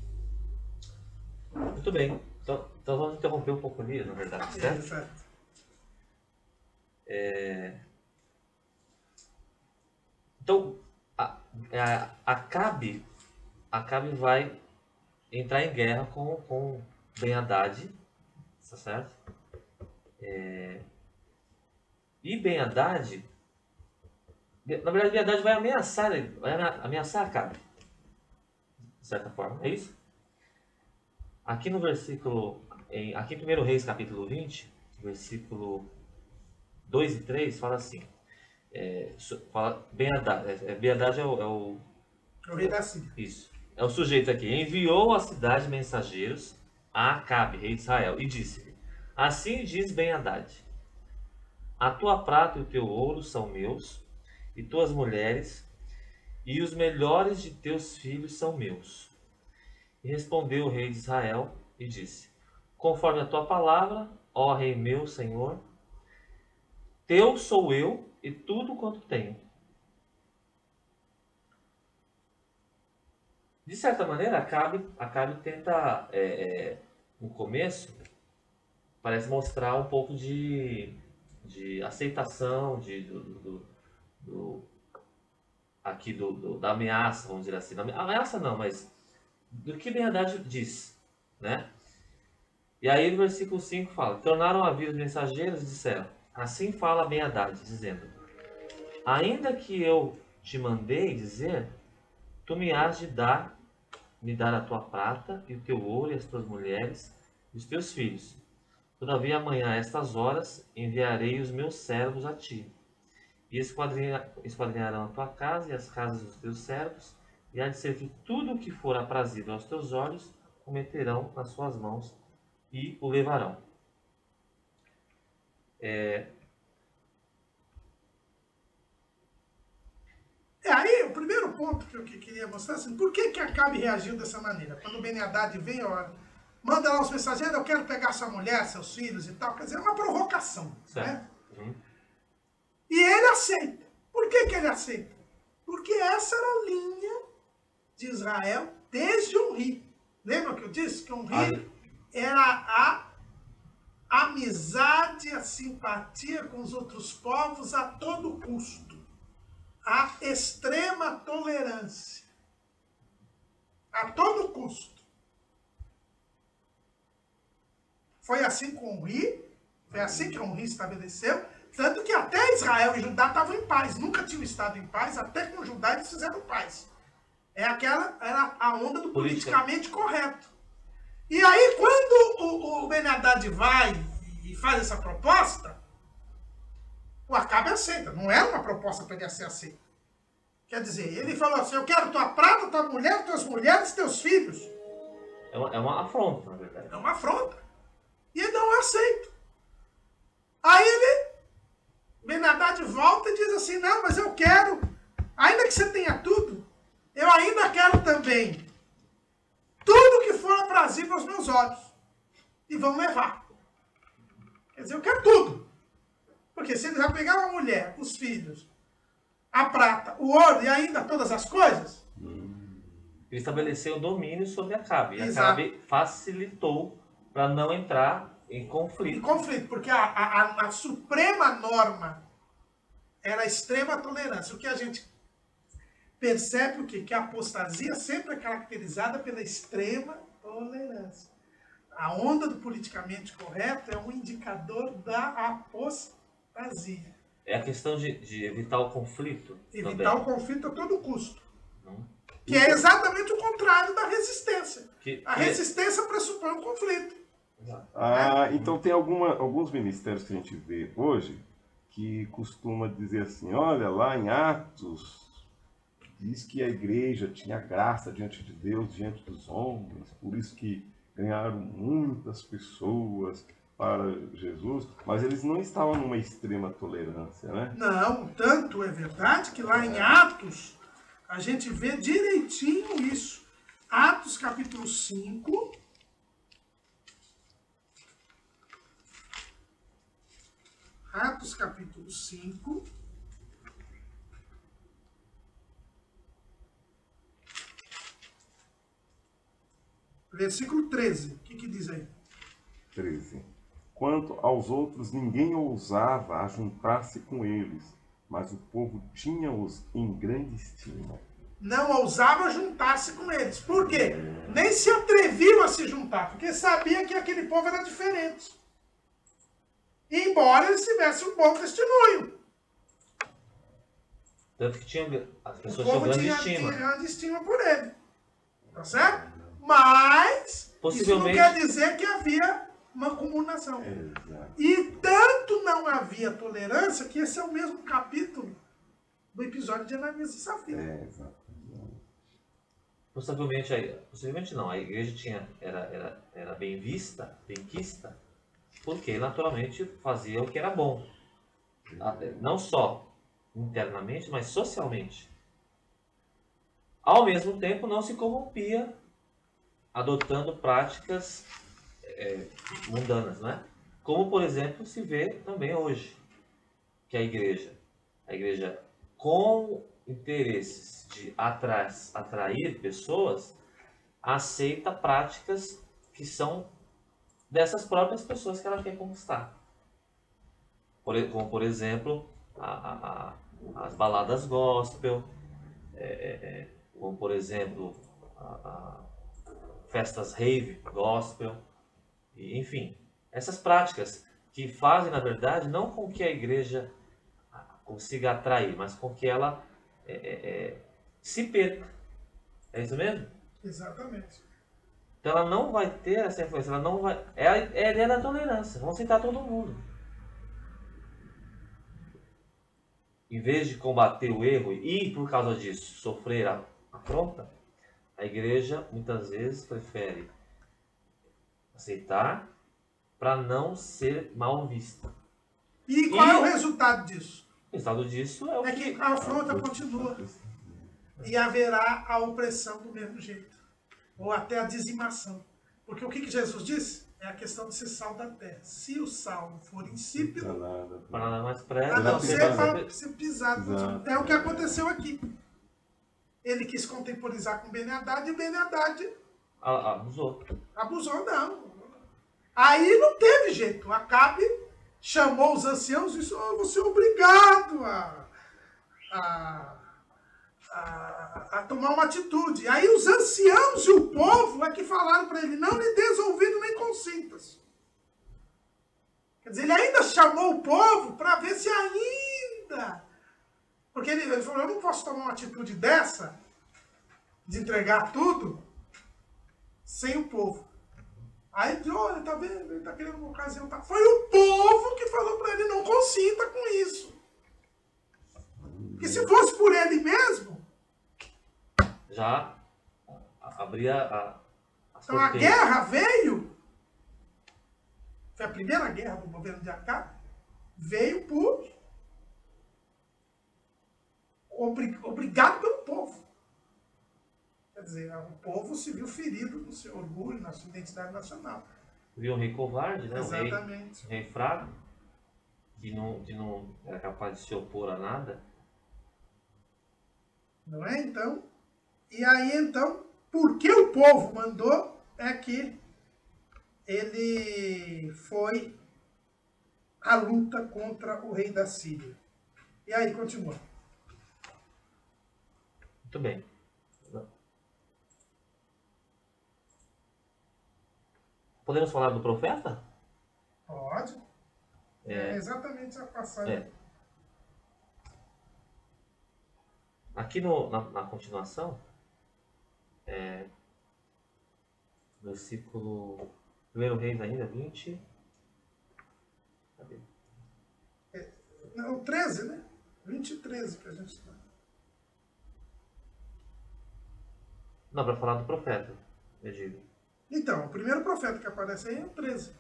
Muito bem. Então vamos interromper um pouco ali, na verdade, certo? Exato. Então, Acabe vai entrar em guerra com Ben-Hadad, tá certo? E Ben-Hadad, na verdade, Ben-Hadad vai ameaçar Acabe, de certa forma, é isso? Aqui no versículo, aqui em 1 Reis, capítulo 20, versículo 2 e 3, fala assim, fala Ben-Hadad, Ben-Hadad é o rei da Síria. Isso. É o sujeito aqui. Enviou à cidade mensageiros a Acabe, rei de Israel, e disse-lhe: Assim diz Ben-Hadad: A tua prata e o teu ouro são meus, e tuas mulheres, e os melhores de teus filhos são meus. E respondeu o rei de Israel e disse: Conforme a tua palavra, ó rei meu senhor, teu sou eu e tudo quanto tenho. De certa maneira, Acabe tenta, no começo, parece mostrar um pouco de aceitação da ameaça, vamos dizer assim. Ameaça não, mas do que Ben-Hadad diz, né? E aí no versículo 5 fala: Tornaram a vir os mensageiros e disseram: Assim fala Ben-Hadad, dizendo: Ainda que eu te mandei dizer, tu me hás de me dar a tua prata e o teu ouro e as tuas mulheres e os teus filhos. Todavia amanhã a estas horas enviarei os meus servos a ti, e esquadrinharão a tua casa e as casas dos teus servos, e há de ser que tudo o que for aprazível aos teus olhos o meterão nas suas mãos e o levarão. Aí, o primeiro ponto que eu queria mostrar, assim, por que Acabe reagiu dessa maneira? Quando o Ben-Hadad vem, manda lá os mensageiros, eu quero pegar sua mulher, seus filhos e tal, quer dizer, é uma provocação, né? E ele aceita. Por que ele aceita? Porque essa era a linha de Israel desde Onri. Lembra que eu disse que Onri era a amizade, a simpatia com os outros povos a todo custo. A extrema tolerância. A todo custo. Foi assim com Onri, foi assim que Onri estabeleceu, tanto que até Israel e Judá estavam em paz, nunca tinham estado em paz, até com Judá eles fizeram paz. Era a onda do politicamente correto. E aí quando o Ben-Hadad vai e faz essa proposta, o Acabe aceita. Não era uma proposta para ele ser aceito. Quer dizer, ele falou assim: eu quero tua prata, tua mulher, tuas mulheres, teus filhos. É uma afronta, na verdade. É uma afronta. E ele não aceita. Aí Ben-Hadad volta e diz assim: não, mas eu quero, ainda que você tenha tudo, eu ainda quero também tudo que for aprazível aos meus olhos. E vão levar. Quer dizer, eu quero tudo. Porque se ele já pegar uma mulher, os filhos, a prata, o ouro e ainda todas as coisas... Ele estabeleceu domínio sobre Acabe. E Exato. Acabe facilitou para não entrar em conflito. Em conflito, porque a suprema norma era a extrema tolerância. O que a gente percebe, que a apostasia sempre é caracterizada pela extrema tolerância. A onda do politicamente correto é um indicador da apostasia. É a questão de evitar o conflito. Evitar também. o conflito a todo custo. Não? Que é exatamente o contrário da resistência. A Que- resistência pressupõe um conflito. Então tem alguns ministérios que a gente vê hoje que costuma dizer assim, olha, lá em Atos diz que a igreja tinha graça diante de Deus, diante dos homens, por isso que ganharam muitas pessoas para Jesus, mas eles não estavam numa extrema tolerância, né? Não, tanto é verdade que lá em Atos a gente vê direitinho isso. Atos capítulo 5. Atos capítulo 5. Versículo 13. O que diz aí? 13. Quanto aos outros, ninguém ousava ajuntar-se com eles, mas o povo tinha-os em grande estima. Não ousava juntar-se com eles. Por quê? Nem se atreviam a se juntar, porque sabia que aquele povo era diferente. Embora eles tivessem um bom testemunho. Tanto que as O pessoas tinham povo grande tinha estima. grande estima por ele. Tá certo? Mas isso não quer dizer que havia mancomunação. Exato. E tanto não havia tolerância que esse é o mesmo capítulo do episódio de Ananias e Safira. Exato. Possivelmente não, a igreja era bem vista, benquista, porque naturalmente fazia o que era bom. Não só internamente, mas socialmente. Ao mesmo tempo, não se corrompia adotando práticas mundanas, né? Como, por exemplo, se vê também hoje, que a igreja com interesses de atrair pessoas, aceita práticas que são dessas próprias pessoas que ela quer conquistar. Como, por exemplo, as baladas gospel, como, por exemplo, festas rave gospel, enfim, essas práticas que fazem, na verdade, não com que a igreja consiga atrair, mas com que ela se perca. É isso mesmo? Exatamente. Então ela não vai ter essa influência, ela não vai. É a ideia da tolerância, vão aceitar todo mundo. Em vez de combater o erro e, por causa disso, sofrer a afronta, a igreja muitas vezes prefere aceitar para não ser mal vista. E qual é o resultado disso? O resultado disso É que a afronta continua. E haverá a opressão do mesmo jeito. Ou até a dizimação. Porque o que Jesus disse? É a questão de ser sal da terra. Se o sal for insípido, para nada mais presta, a não ser pisado. para ser pisado. Exato. É o que aconteceu aqui. Ele quis contemporizar com Ben Haddad e Ben Haddad abusou. abusou, não. Aí não teve jeito. Acabe chamou os anciãos e disse: oh, você é obrigado a tomar uma atitude. Aí os anciãos e o povo é que falaram para ele: não lhe des ouvido nem consintas. Quer dizer, ele ainda chamou o povo para ver se ainda... Porque ele falou: eu não posso tomar uma atitude dessa, de entregar tudo, sem o povo. Aí ele disse: olha, tá vendo? Ele tá querendo uma ocasião. Tá? Foi o povo que falou para ele: não consinta com isso. Porque se fosse por ele mesmo... Já abria as Então a porteiras. guerra veio... Foi a primeira guerra do governo de Acabe. Veio por... obrigado pelo povo. Quer dizer, o povo se viu ferido no seu orgulho, na sua identidade nacional. Viu um rei covarde, né? Exatamente. Um rei fraco, que não era capaz de se opor a nada. Não é? Então, e aí então, porque o povo mandou, é que ele foi à luta contra o rei da Síria. E aí, continua. Muito bem. Podemos falar do profeta? Pode. É exatamente a passagem. Aqui na continuação, versículo 1 Reis ainda, 20. Cadê? O 13, né? 20 e 13 que a gente está. Não, para falar do profeta, eu digo. Então, o primeiro profeta que aparece aí é o 13.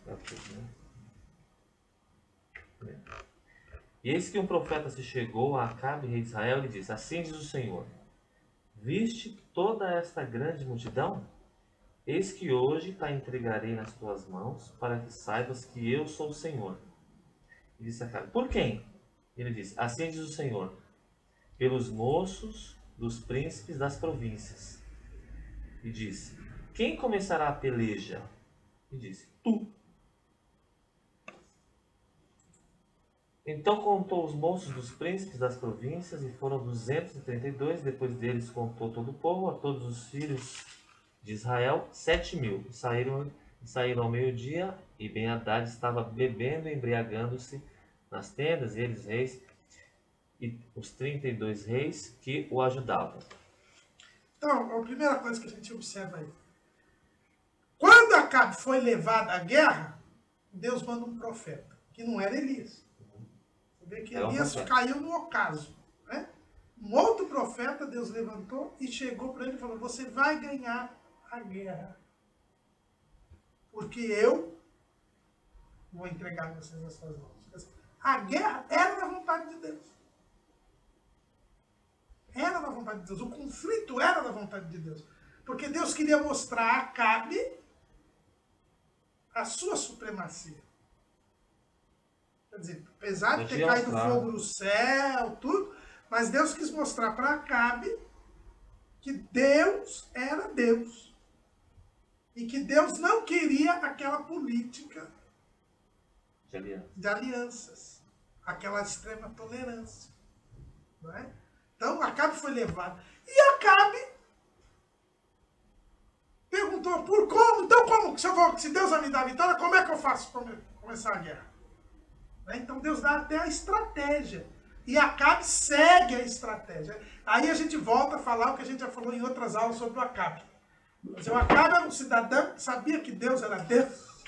E eis que um profeta se chegou a Acabe, rei de Israel, e lhe disse: Assim diz o Senhor: Viste toda esta grande multidão? Eis que hoje te entregarei nas tuas mãos, para que saibas que eu sou o Senhor. E disse Acabe: Por quem? Ele disse: Assim diz o Senhor: Pelos moços dos príncipes das províncias. E disse: Quem começará a peleja? E disse: Tu. Então contou os moços dos príncipes das províncias, e foram 232. Depois deles contou todo o povo, a todos os filhos de Israel, 7.000. E saíram ao meio-dia, e Ben-Hadad estava bebendo e embriagando-se nas tendas, e eles reis, e os 32 reis que o ajudavam. Então, a primeira coisa que a gente observa aí. Quando Acabe foi levado à guerra, Deus manda um profeta, que não era Elias. Você vê que Elias caiu no ocaso. Né? Um outro profeta, Deus levantou e chegou para ele e falou: Você vai ganhar a guerra. Porque eu vou entregar vocês nas suas mãos. A guerra era da vontade de Deus. Era da vontade de Deus. O conflito era da vontade de Deus. Porque Deus queria mostrar a Acabe a sua supremacia. Quer dizer, apesar de ter caído fogo no céu, tudo, mas Deus quis mostrar para Acabe que Deus era Deus. E que Deus não queria aquela política de alianças. Aquela extrema tolerância. Não é? Então, Acabe foi levado. E Acabe perguntou: por como? Então, como? Se Deus vai me dar a vitória, como é que eu faço para começar a guerra? Então, Deus dá até a estratégia. E Acabe segue a estratégia. Aí a gente volta a falar o que a gente já falou em outras aulas sobre o Acabe. O Acabe era um cidadão que sabia que Deus era Deus,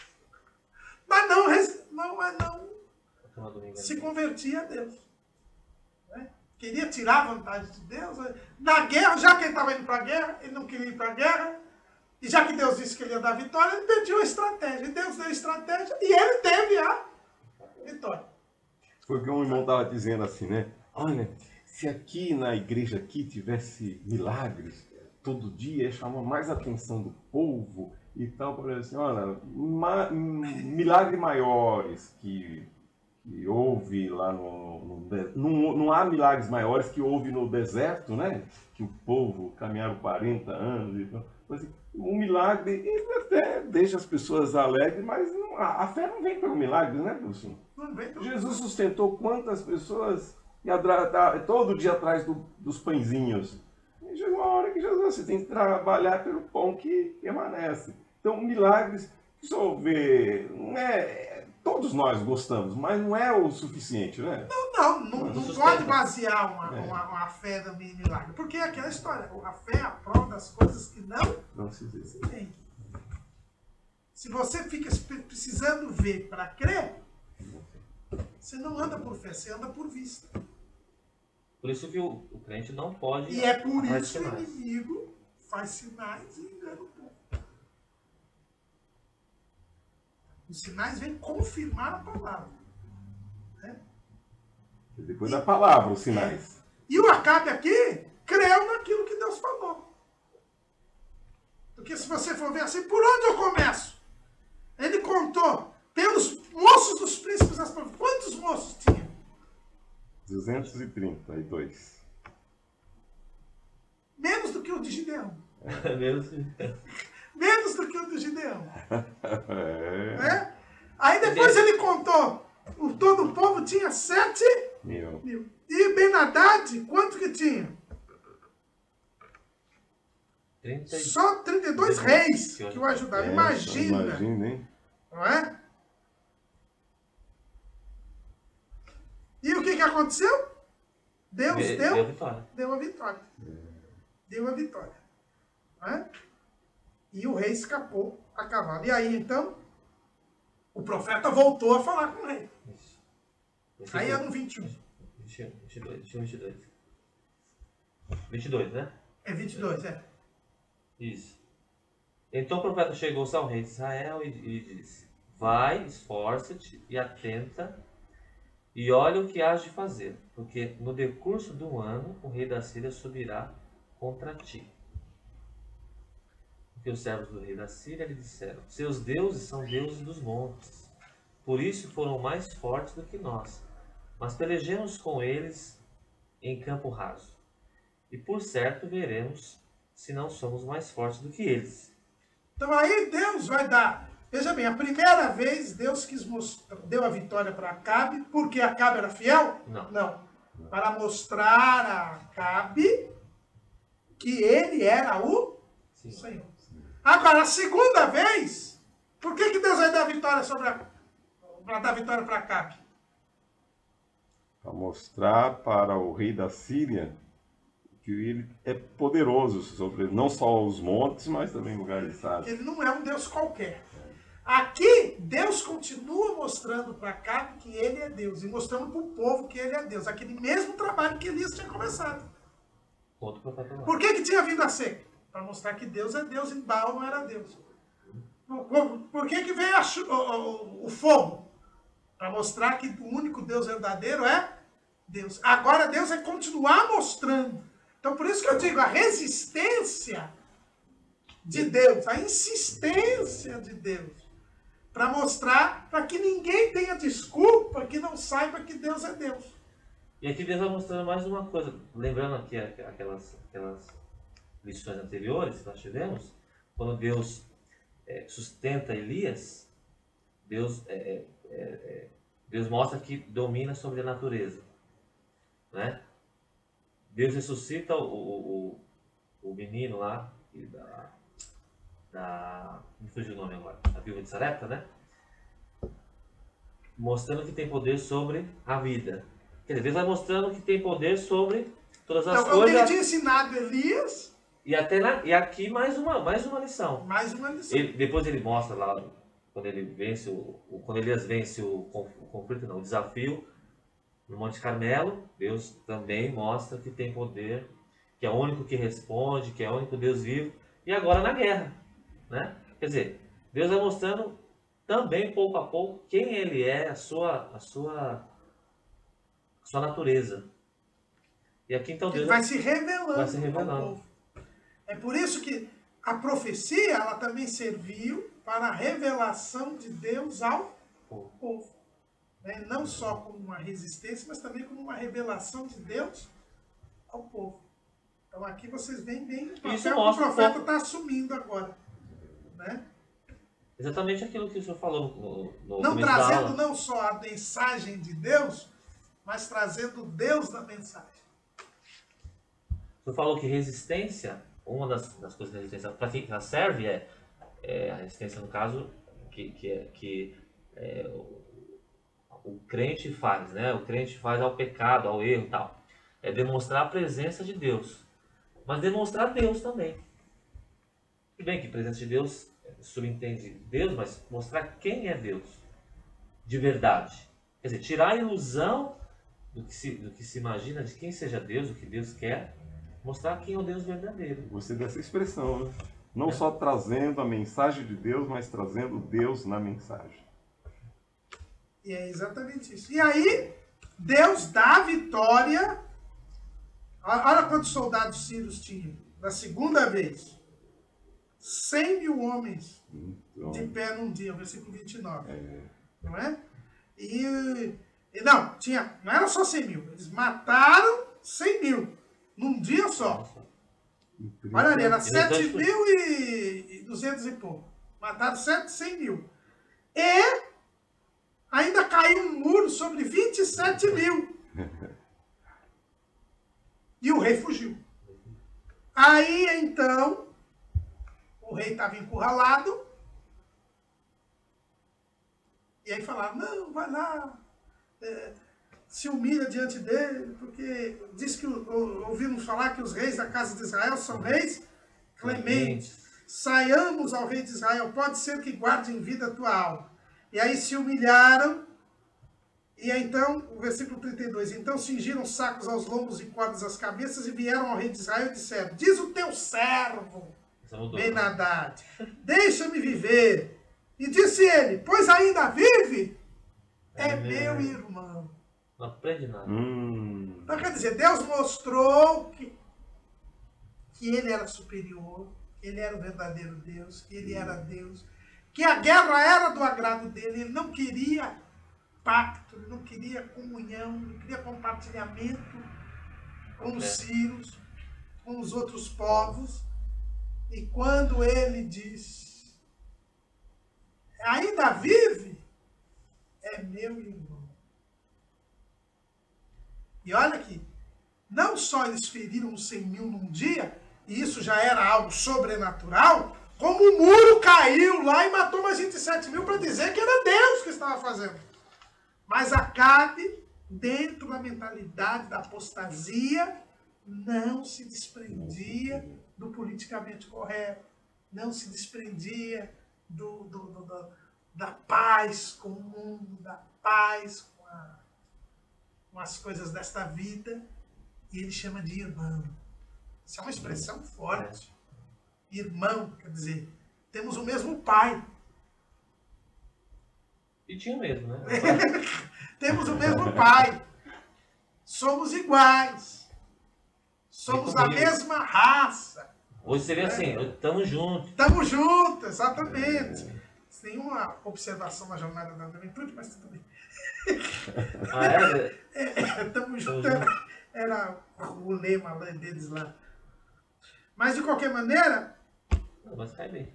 mas não se convertia a Deus. Né? Queria tirar a vantagem de Deus. Na guerra, já que ele estava indo para a guerra, ele não queria ir para a guerra, e já que Deus disse que ele ia dar vitória, ele pediu a estratégia. E Deus deu a estratégia e ele teve a vitória. Foi o que um irmão estava dizendo assim, né? Olha, se aqui na igreja aqui tivesse milagres, todo dia chamar mais a atenção do povo e tal, para assim, olha, milagres maiores que houve lá não há milagres maiores que houve no deserto, né? Que o povo caminharam 40 anos e tal. Um milagre, ele até deixa as pessoas alegres, mas a fé não vem pelo milagre, né, Wilson? Jesus sustentou quantas pessoas todo dia atrás dos pãezinhos. E chega uma hora que Jesus, você tem que trabalhar pelo pão que permanece. Então, milagres, só ver, não é, todos nós gostamos, mas não é o suficiente, né? Não pode basear uma fé no milagre. Porque é aquela história, a fé é a prova das coisas que não se veem. Se você fica precisando ver para crer, você não anda por fé, você anda por vista. Por isso que o crente não pode... E é por isso que o inimigo faz sinais e engana o povo. Os sinais vêm confirmar a palavra. Né? Depois da palavra, os sinais. E o Acabe aqui creu naquilo que Deus falou. Porque se você for ver assim, por onde eu começo? Ele contou pelos moços dos príncipes das províncias. Quantos moços tinha? 232. Menos do que o de Gideão. Menos do que o de Gideão. É? Aí depois ele contou, todo o povo tinha 7.000. E Ben-Hadad, quanto que tinha? Só 32 reis que o ajudaram. Imagina, hein? Não é? E o que aconteceu? Deus Deu a vitória. Deu a vitória. Deu a vitória. Né? E o rei escapou a cavalo. E aí, então, o profeta voltou a falar com o rei. Isso. Aí é no 21. 22, né? É 22, é. Isso. Então o profeta chegou-se ao rei de Israel e disse: vai, esforça-te e atenta, e olha o que hás de fazer, porque no decurso do ano o rei da Síria subirá contra ti. Porque os servos do rei da Síria lhe disseram: seus deuses são deuses dos montes, por isso foram mais fortes do que nós, mas pelejemos com eles em campo raso. E por certo veremos se não somos mais fortes do que eles. Então aí Deus vai dar. Veja bem, a primeira vez Deus deu a vitória para Acabe, porque Acabe era fiel? Não. Para mostrar a Acabe que ele era o Senhor. Agora, a segunda vez, por que Deus vai dar a vitória para dar vitória para Acabe? Para mostrar para o rei da Síria que ele é poderoso sobre não só os montes, mas também lugares sábios. Ele não é um Deus qualquer. Aqui, Deus continua mostrando para Acabe que ele é Deus, e mostrando para o povo que ele é Deus. Aquele mesmo trabalho que Elias tinha começado. Por que tinha vindo a seca? Para mostrar que Deus é Deus e Baal não era Deus. Por que veio o fogo? Para mostrar que o único Deus verdadeiro é Deus. Agora Deus vai continuar mostrando. Então por isso que eu digo, a resistência de Deus, a insistência de Deus, para mostrar, para que ninguém tenha desculpa que não saiba que Deus é Deus. E aqui Deus vai mostrando mais uma coisa, lembrando aqui aquelas lições anteriores que nós tivemos, quando Deus sustenta Elias, Deus mostra que domina sobre a natureza, né? Deus ressuscita o menino lá, me fugiu o nome agora, a viúva de Sarepta, né? Mostrando que tem poder sobre a vida. Quer dizer, Deus vai mostrando que tem poder sobre todas as coisas. Então, ele tinha ensinado Elias. E aqui mais uma lição. Mais uma lição. Depois ele mostra lá, quando ele vence quando Elias vence o conflito, não, o desafio no Monte Carmelo, Deus também mostra que tem poder, que é o único que responde, que é o único Deus vivo, e agora na guerra, né? Quer dizer, Deus vai mostrando também pouco a pouco quem ele é, a sua natureza. E aqui então Deus ele vai se revelando. Vai se revelando. Ao povo. É por isso que a profecia, ela também serviu para a revelação de Deus ao povo. Né? Não só como uma resistência, mas também como uma revelação de Deus ao povo. Então aqui vocês veem bem o papel que o profeta está assumindo agora. Né? Exatamente aquilo que o senhor falou no não trazendo não só a mensagem de Deus, mas trazendo Deus na mensagem. O senhor falou que resistência, uma das coisas da resistência, para quem ela serve é a resistência, no caso, que o crente faz, né? O crente faz ao pecado, ao erro e tal. É demonstrar a presença de Deus. Mas demonstrar Deus também. Tudo bem que a presença de Deus subentende Deus, mas mostrar quem é Deus de verdade. Quer dizer, tirar a ilusão do que se imagina de quem seja Deus, o que Deus quer, mostrar quem é o Deus verdadeiro. Gostei dessa expressão, né? Não só trazendo a mensagem de Deus, mas trazendo Deus na mensagem. E é exatamente isso. E aí, Deus dá a vitória. Olha quantos soldados sírios tinham. Da segunda vez. 100.000 homens de pé num dia, versículo 29. Não é? Não era só 100.000. Eles mataram 100.000 num dia só. Olha ali, era 7.200 e pouco. Mataram 100.000. E ainda caiu um muro sobre 27.000. E o rei fugiu. Aí, então, o rei estava encurralado. E aí falaram, não, vai lá. se humilha diante dele, porque diz que ouvimos falar que os reis da casa de Israel são reis clementes. Saiamos ao rei de Israel, pode ser que guarde em vida a tua alma. E aí se humilharam, e então, o versículo 32, então cingiram sacos aos lombos e cordas às cabeças e vieram ao rei de Israel e disseram, diz o teu servo, Ben-Hadad, deixa-me viver. E disse ele, pois ainda vive, é meu irmão. Não aprende nada. Então quer dizer, Deus mostrou que ele era superior, que ele era o verdadeiro Deus, que ele era Deus, que a guerra era do agrado dele, ele não queria pacto, ele não queria comunhão, ele não queria compartilhamento com os sírios, com os outros povos. E quando ele diz, ainda vive, é meu irmão. E olha aqui, não só eles feriram os 100.000 num dia, e isso já era algo sobrenatural, como o muro caiu lá e matou mais 27.000 para dizer que era Deus que estava fazendo. Mas Acabe, dentro da mentalidade da apostasia, não se desprendia do politicamente correto, não se desprendia da paz com o mundo, da paz com as coisas desta vida, e ele chama de irmão. Isso é uma expressão forte. Irmão, quer dizer, temos o mesmo pai. E tinha mesmo, né? Temos o mesmo pai. Somos iguais. Somos da mesma raça. Hoje seria assim, estamos juntos. Estamos juntos, exatamente. Sem nenhuma observação na jornada da juventude, mas tudo bem. Ah, era? Estamos juntos. Era o lema deles lá. Mas, de qualquer maneira, Não, mas cai bem.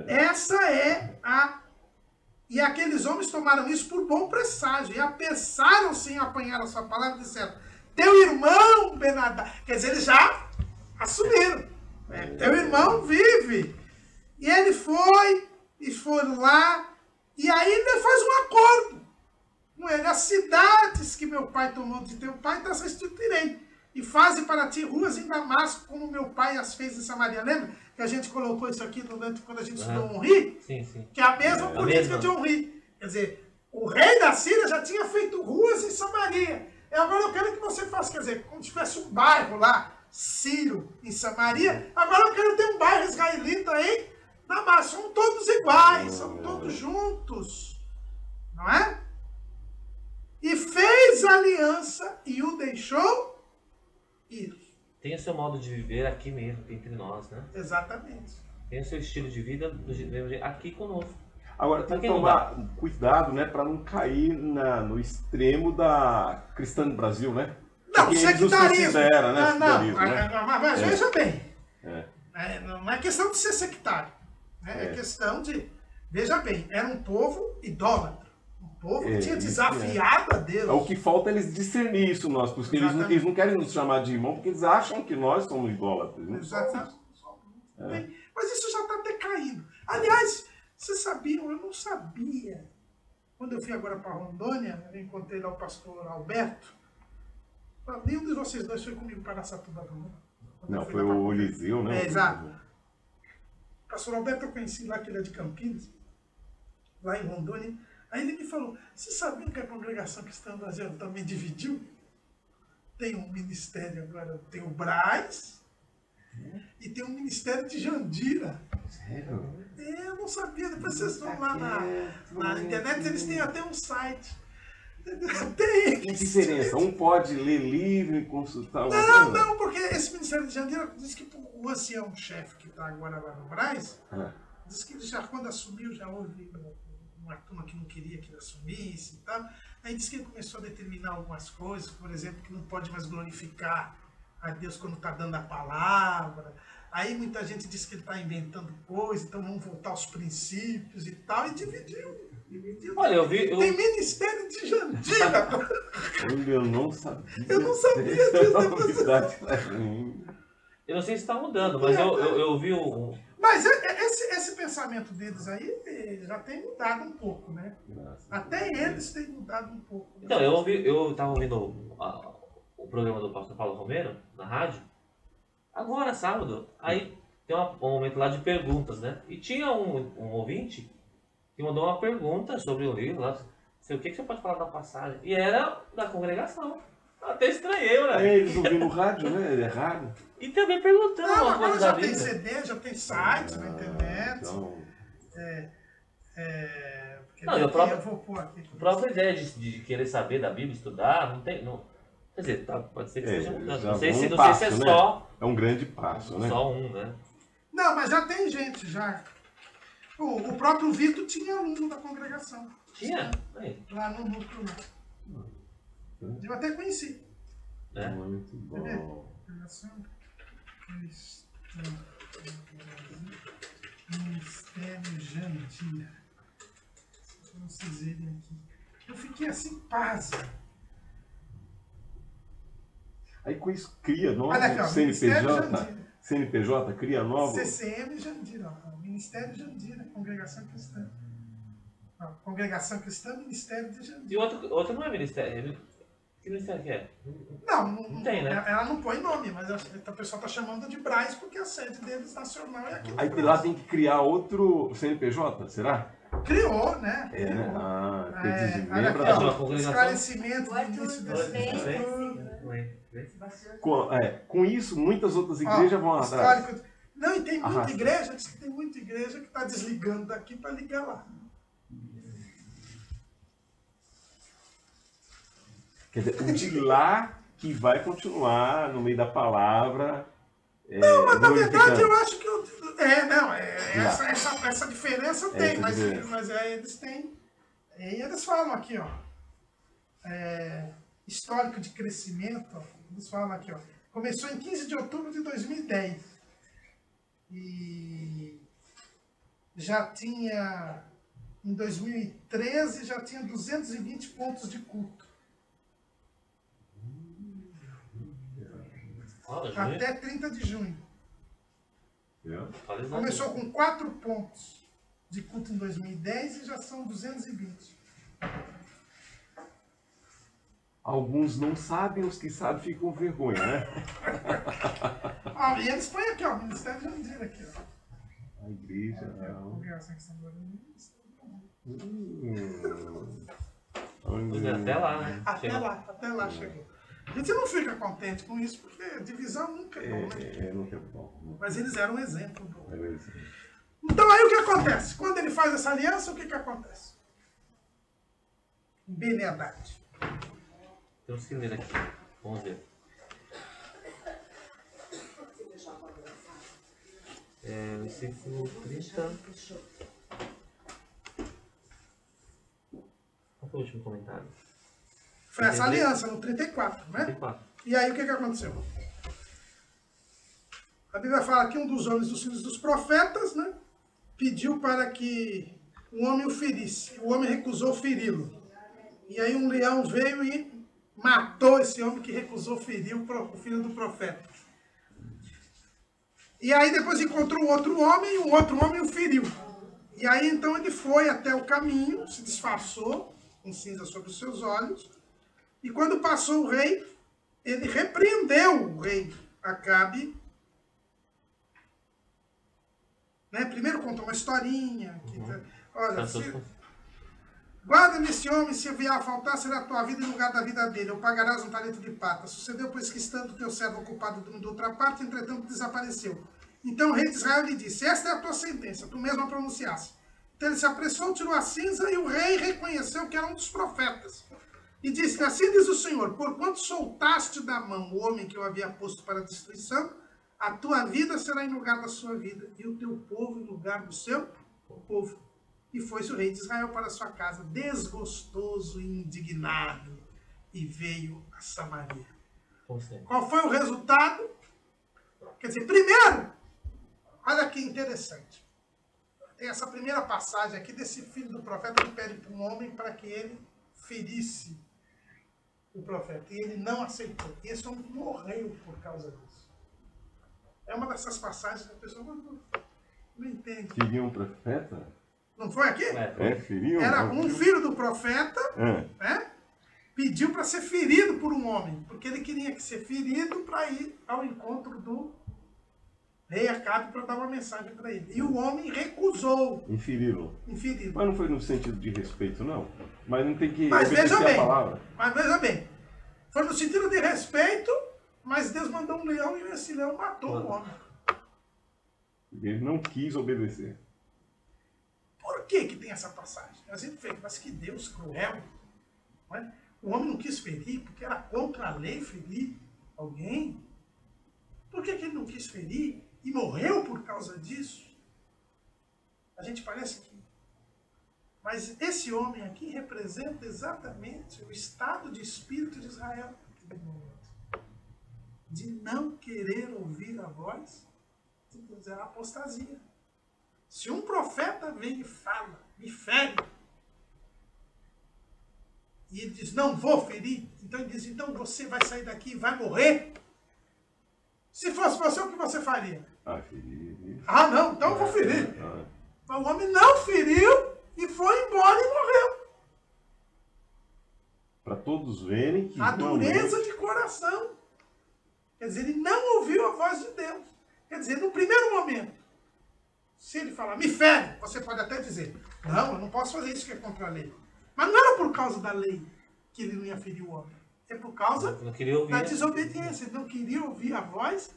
Essa é a... E aqueles homens tomaram isso por bom presságio. E apressaram-se em apanhar a sua palavra e disseram, teu irmão, Ben-Hadad. Quer dizer, eles já assumiram. Teu irmão vive. E ele foi, e foram lá, e aí ele faz um acordo com ele. As cidades que meu pai tomou de teu pai, das restituirei. E faze para ti ruas em Damasco, como meu pai as fez em Samaria. Lembra que a gente colocou isso aqui quando a gente estudou Onri? Sim, sim. Que é a mesma política de Onri. Quer dizer, o rei da Síria já tinha feito ruas em Samaria. E agora eu quero que você faça, quer dizer, como se tivesse um bairro lá, sírio, em Samaria. Agora eu quero ter um bairro israelita em Damasco. São todos iguais, são todos juntos. Não é? E fez aliança e o deixou ir. Tem o seu modo de viver aqui mesmo, entre nós, né? Exatamente. Tem o seu estilo de vida aqui conosco. Agora, tem que tomar cuidado, né, para não cair no extremo da cristã do Brasil, né? Não, sectarismo. Né? Mas veja bem. Não é questão de ser sectário. É questão de... Veja bem, era um povo idólatra. Um povo que tinha desafiado a Deus. O que falta é eles discernir isso nós, porque eles não querem nos chamar de irmão, porque eles acham que nós somos idólatras. Exatamente. Mas isso já está decaindo. Aliás, vocês sabiam, eu não sabia. Quando eu fui agora para Rondônia, eu encontrei lá o pastor Alberto. Nenhum de vocês dois foi comigo para Araçatuba, não? Não, foi o Eliseu, né? Exato. O pastor Alberto eu conheci lá, que ele é de Campinas, lá em Rondônia. Aí ele me falou, vocês sabiam que a congregação cristã do Brasil também dividiu? Tem um ministério agora, tem o Braz e tem um ministério de Jandira. Sério? Eu não sabia, depois vocês vão lá na internet, eles têm até um site. Tem. Que diferença? Um pode ler livro e consultar o outro? Não, porque esse ministério de Jandira diz que o ancião-chefe que está agora lá no Braz, diz que ele já, quando assumiu, já houve uma turma que não queria que ele assumisse e tal. Aí diz que ele começou a determinar algumas coisas, por exemplo, que não pode mais glorificar a Deus quando está dando a palavra. Aí muita gente diz que ele está inventando coisas, então vamos voltar aos princípios e tal, e dividiu. Olha, Tem ministério de Jandira. Eu não sabia. Eu não sabia disso. Eu não sei se está mudando, mas eu vi um... Mas esse pensamento deles aí já tem mudado um pouco, né? Até eles têm mudado um pouco. Então, eu estava ouvindo o programa do pastor Paulo Romero, na rádio, agora, sábado. Aí tem um momento lá de perguntas, né? E tinha um ouvinte que mandou uma pergunta sobre o livro lá. Sei o que você pode falar da passagem. E era da congregação. Até estranhei, né? Eles ouviram no rádio, né? Ele é raro. E também perguntando Não, uma agora coisa já da tem vida. CD, já tem sites na internet. Então, Não, e eu vou pôr aqui. A própria ideia de querer saber da Bíblia, estudar, não tem. Não, quer dizer, pode ser que esteja mudando. já Não sei vão se, um não passo, sei se é né? só, é um grande passo, né? só um, né? Não, mas já tem gente, já. O próprio Vitor tinha aluno da congregação. Tinha? Aí, Lá no núcleo. Eu até conheci. né? Muito bom. Congregação Cristã Ministério Jandir. Pra vocês verem aqui. Eu fiquei assim, pasmo. Aí com isso cria novos Olha aqui, ó, Ministério CNPJ, Jandir. CNPJ cria novos. CCM Jandir, ó. Ministério Jandir, Congregação Cristã. Ó, Congregação Cristã, Ministério de Jandir. E outro não é ministério. Que ministério que é? Não tem, né? Ela não põe nome, mas o pessoal está chamando de Braz porque a sede deles nacional é aqui. Aí lá tem que criar outro CNPJ, será? Criou, né? É, né? Ah, Olha lembra aqui, da... ó, congregação. esclarecimento do início desse Com com isso, muitas outras igrejas vão atrás. histórico. Não, e tem muita Arrasta. igreja, diz que tem muita igreja que está desligando daqui para ligar lá. Quer dizer, o de lá que vai continuar no meio da palavra. Não, mas na verdade glorificando. eu acho que essa diferença tem, Essa mas, diferença. mas eles têm. E eles falam aqui, ó. Histórico de crescimento, ó, eles falam aqui, ó. Começou em 15 de outubro de 2010. E já tinha, em 2013, já tinha 220 pontos de culto. Olha, Até 30 de junho. Começou com 4 pontos de culto em 2010 e já são 220. Alguns não sabem, os que sabem ficam com vergonha, né? Ó, e eles põem aqui, ó, Ministério Jandir aqui, ó. A igreja. Congregação que está agora no Ministério. Pois é, até lá, né? Até lá chegou. A gente não fica contente com isso, porque divisão nunca é bom, né? Nunca é bom. Mas eles eram um exemplo bom. Beleza. Então aí o que acontece? Quando ele faz essa aliança, o que acontece? Bene Haddad. Temos que ler aqui. Vamos ver. Versículo 30. Qual foi o último comentário? Foi essa aliança, no 34, né? 34. E aí o que aconteceu? A Bíblia fala que um dos homens dos filhos dos profetas, né, pediu para que um homem o ferisse. O homem recusou feri-lo. E aí um leão veio e matou esse homem que recusou ferir o filho do profeta. E aí depois encontrou outro homem e o outro homem o feriu. E aí então ele foi até o caminho, se disfarçou, com cinza sobre os seus olhos. E quando passou o rei, ele repreendeu o rei Acabe. Né? Primeiro contou uma historinha. Olha, guarda-me esse homem, se vier a faltar, será a tua vida em lugar da vida dele, ou pagarás um talento de prata. Sucedeu, pois, que estando teu servo ocupado de outra parte, entretanto desapareceu. Então o rei de Israel lhe disse, esta é a tua sentença, tu mesmo a pronunciaste. Então ele se apressou, tirou a cinza, e o rei reconheceu que era um dos profetas. E disse, assim diz o Senhor, porquanto soltaste da mão o homem que eu havia posto para a destruição, a tua vida será em lugar da sua vida, e o teu povo em lugar do seu povo. E foi-se o rei de Israel para sua casa, desgostoso e indignado, e veio a Samaria. Qual foi o resultado? Quer dizer, primeiro, olha que interessante. Tem essa primeira passagem aqui desse filho do profeta que pede para um homem para que ele ferisse o profeta. E ele não aceitou. E esse homem morreu por causa disso. É uma dessas passagens que a pessoa não entende. Queria um profeta? Não foi aqui? Feriu? Era um filho do profeta, né? Pediu para ser ferido por um homem, porque ele queria ser ferido para ir ao encontro do rei Acabe para dar uma mensagem para ele. E o homem recusou. Inferiram. Inferido. Mas não foi no sentido de respeito, não. Mas não tem que obedecer a palavra. Mas veja bem, foi no sentido de respeito, mas Deus mandou um leão e esse leão matou o homem. Ele não quis obedecer. Por que tem essa passagem? A gente fez, mas que Deus cruel. Não é? O homem não quis ferir porque era contra a lei ferir alguém. Por que ele não quis ferir e morreu por causa disso? A gente parece que... Mas esse homem aqui representa exatamente o estado de espírito de Israel. De não querer ouvir a voz de Deus. É a apostasia. Se um profeta vem e fala, me fere, e ele diz, não vou ferir, então ele diz, então você vai sair daqui e vai morrer. Se fosse você, o que você faria? Ferir. Não, então eu vou ferir. Mas o homem não feriu e foi embora e morreu. Para todos verem que... A dureza de coração. Quer dizer, ele não ouviu a voz de Deus. Quer dizer, no primeiro momento, se ele falar, me fere, você pode até dizer, não, eu não posso fazer isso que é contra a lei. Mas não era por causa da lei que ele não ia ferir o homem. É por causa da desobediência. Ele não queria ouvir a voz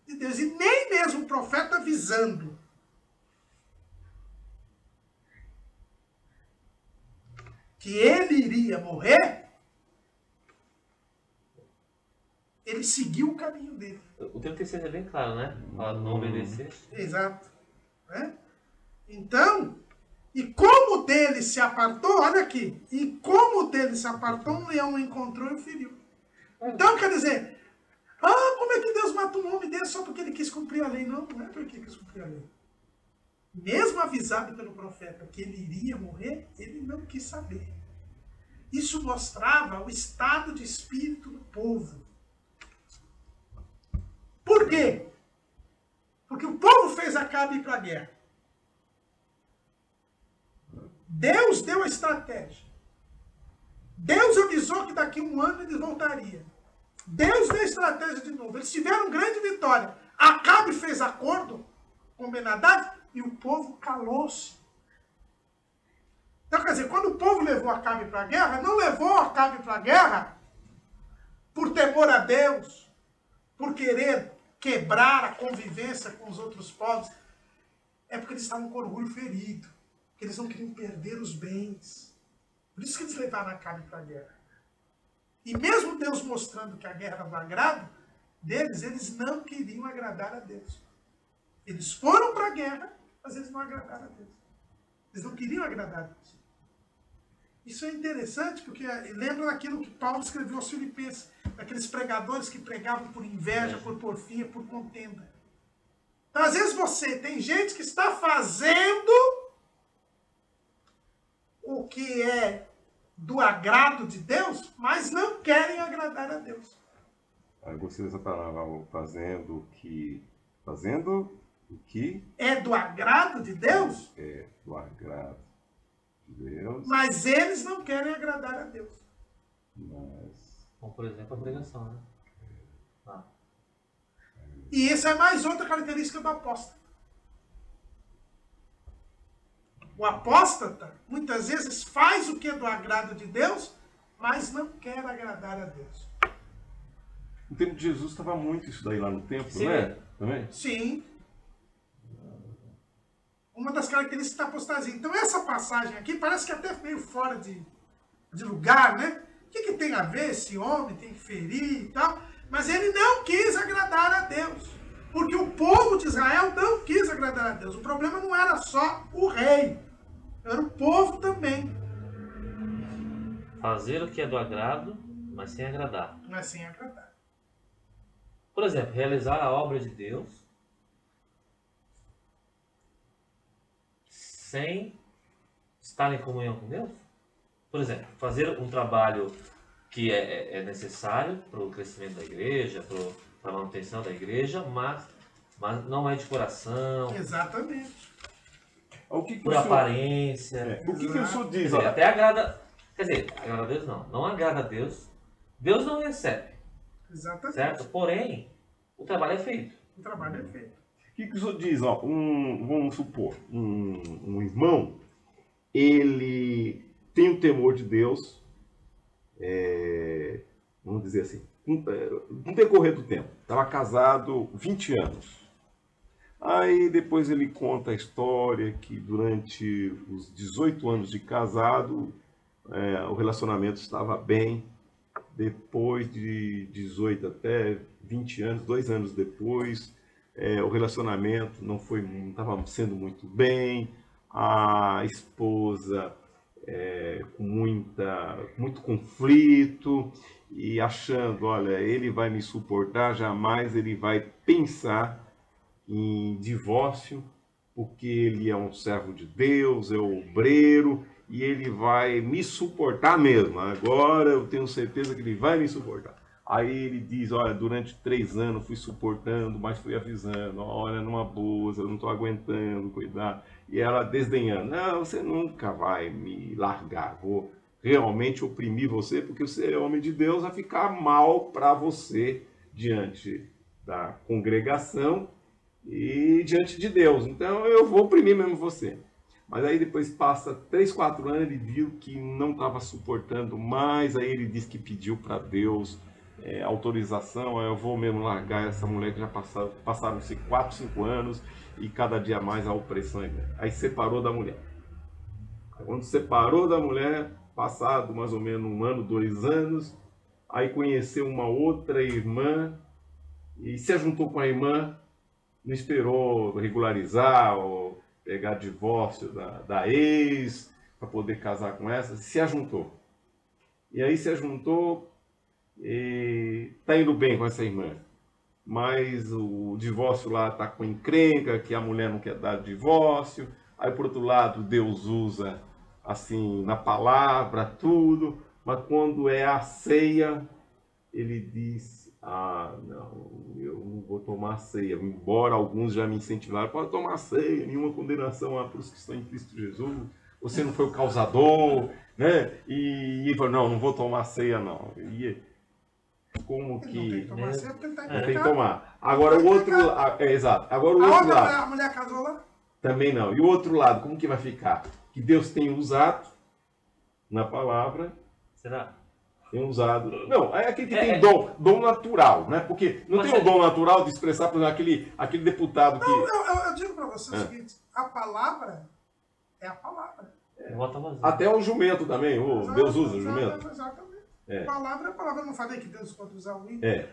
de Deus. E nem mesmo o profeta avisando que ele iria morrer, ele seguiu o caminho dele. O 36 é bem claro, né? Para não obedecer. Exato. Né? Então, e como dele se apartou, olha aqui, e como dele se apartou, um leão o encontrou e o feriu. Então, quer dizer, como é que Deus mata um homem desse só porque ele quis cumprir a lei? Não, não é porque quis cumprir a lei. Mesmo avisado pelo profeta que ele iria morrer, ele não quis saber. Isso mostrava o estado de espírito do povo. Por quê? Porque o povo fez Acabe ir para a guerra. Deus deu a estratégia. Deus avisou que daqui a um ano ele voltaria. Deus deu a estratégia de novo. Eles tiveram grande vitória. Acabe fez acordo com Ben-Hadad e o povo calou-se. Então, quer dizer, quando o povo levou Acabe para a guerra, não levou Acabe para a guerra por temor a Deus, por querer quebrar a convivência com os outros povos. É porque eles estavam com orgulho ferido. Porque eles não queriam perder os bens. Por isso que eles levaram Acabe para a guerra. E mesmo Deus mostrando que a guerra era do agrado deles, eles não queriam agradar a Deus. Eles foram para a guerra, mas eles não agradaram a Deus. Eles não queriam agradar a Deus. Isso é interessante, porque lembra daquilo que Paulo escreveu aos Filipenses, daqueles pregadores que pregavam por inveja, por porfia, por contenda. Então, às vezes tem gente que está fazendo o que é do agrado de Deus, mas não querem agradar a Deus. Eu gostei dessa palavra, fazendo o que é do agrado de Deus? É do agrado de Deus. Mas eles não querem agradar a Deus. Como, por exemplo, a pregação, né? E essa é mais outra característica do apóstata. O apóstata, muitas vezes, faz o que é do agrado de Deus, mas não quer agradar a Deus. No tempo de Jesus estava muito isso daí lá no templo, Sim. né? Também? Sim. Uma das características da apostasia. Então, essa passagem aqui parece que até meio fora de lugar, né? O que tem a ver esse homem? Tem que ferir e tal. Mas ele não quis agradar a Deus. Porque o povo de Israel não quis agradar a Deus. O problema não era só o rei. Era o povo também. Fazer o que é do agrado, mas sem agradar. Mas sem agradar. Por exemplo, realizar a obra de Deus sem estar em comunhão com Deus. Por exemplo, fazer um trabalho que é necessário para o crescimento da igreja, para a manutenção da igreja, mas não é de coração. Exatamente. O que por aparência. O que o senhor Quer diz? dizer, até agrada. Quer dizer, agrada a Deus não. Não agrada a Deus. Deus não recebe. Exatamente. Certo? Porém, o trabalho é feito. O trabalho é feito. O que o senhor diz? Vamos supor, um irmão, ele tem o temor de Deus, vamos dizer assim, no decorrer do tempo. Estava casado 20 anos. Aí depois ele conta a história que durante os 18 anos de casado, o relacionamento estava bem. Depois de 18 até 20 anos, 2 anos depois, o relacionamento não estava sendo muito bem. A esposa com muito conflito e achando, olha, ele vai me suportar, jamais ele vai pensar em divórcio, porque ele é um servo de Deus, é obreiro, e ele vai me suportar mesmo. Agora eu tenho certeza que ele vai me suportar. Aí ele diz, olha, durante 3 anos fui suportando, mas fui avisando, olha, numa boa, eu não estou aguentando, cuidar. E ela desdenhando, não, você nunca vai me largar, vou realmente oprimir você, porque você é homem de Deus, vai ficar mal para você diante da congregação e diante de Deus. Então eu vou oprimir mesmo você. Mas aí depois passa 3, 4 anos, ele viu que não estava suportando mais, aí ele disse que pediu para Deus autorização, eu vou mesmo largar essa mulher que já passaram-se 4, 5 anos e cada dia mais a opressão é grande. Aí separou da mulher. Quando separou da mulher, passado mais ou menos 1 ano, 2 anos, aí conheceu uma outra irmã e se juntou com a irmã, não esperou regularizar ou pegar divórcio da ex para poder casar com essa, se ajuntou. E aí se ajuntou e está indo bem com essa irmã. Mas o divórcio lá está com encrenca, que a mulher não quer dar divórcio. Aí, por outro lado, Deus usa, assim, na palavra, tudo. Mas quando é a ceia, ele diz, não, eu não vou tomar ceia. Embora alguns já me incentivaram, pode tomar ceia, nenhuma condenação há para os que estão em Cristo Jesus. Você não foi o causador, né? E ele falou, não vou tomar ceia, não. E como que... Ele não tem que tomar ceia porque ele está em Não tem que pecado. tomar. Agora o outro... exato. Agora o outro lado... A mulher casou lá? Também não. E o outro lado, como que vai ficar? Que Deus tem usado na palavra... Será? Tem usado. Não, é aquele que tem dom natural, né? Porque não tem o dom natural de expressar, por exemplo, aquele deputado que. Não, eu digo para você o seguinte: a palavra é a palavra. Até o jumento também, Deus usa o jumento. Exatamente. A palavra é a palavra. Eu não falei que Deus pode usar o ímpio.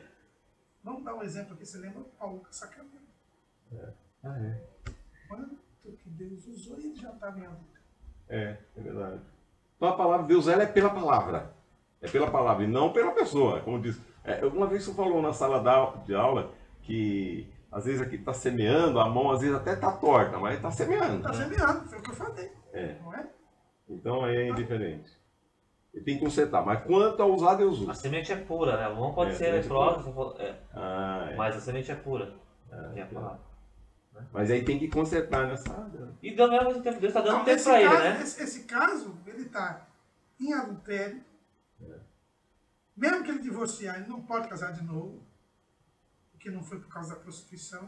Vamos dar um exemplo aqui. Você lembra do Paulo Sacramento? Quanto que Deus usou e ele já estava em adulto. É verdade. Então a palavra de Deus, ela é pela palavra. É pela palavra e não pela pessoa, como diz. Uma vez você falou na sala de aula que às vezes aqui está semeando, a mão às vezes até está torta, mas está semeando. Está semeando, foi o que eu falei. Não é? Então é indiferente. Ele tem que consertar, mas quanto a usar, Deus usa. A semente é pura, né? A mão pode ser leprosa, mas a semente é pura. É a palavra. Mas aí tem que consertar nessa área. E ao mesmo tempo, Deus está dando tempo para ele, né? Esse caso, ele está em adultério. Mesmo que ele divorciar, ele não pode casar de novo, porque não foi por causa da prostituição.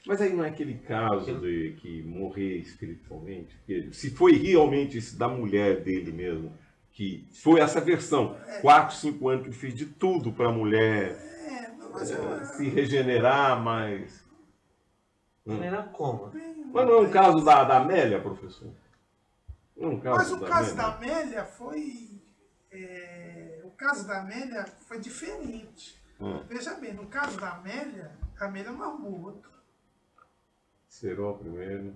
Mas aí não é aquele caso de que morrer espiritualmente? Porque se foi realmente isso da mulher dele mesmo, que foi essa versão, 4, 5 anos que ele fez de tudo para a mulher se regenerar, mas... Regenerar como? Mas não é um caso da Amélia, professor? Não é um caso mas o caso da Amélia foi... o caso da Amélia foi diferente. Veja bem, no caso da Amélia, a Amélia não arrumou outro. Serou primeiro.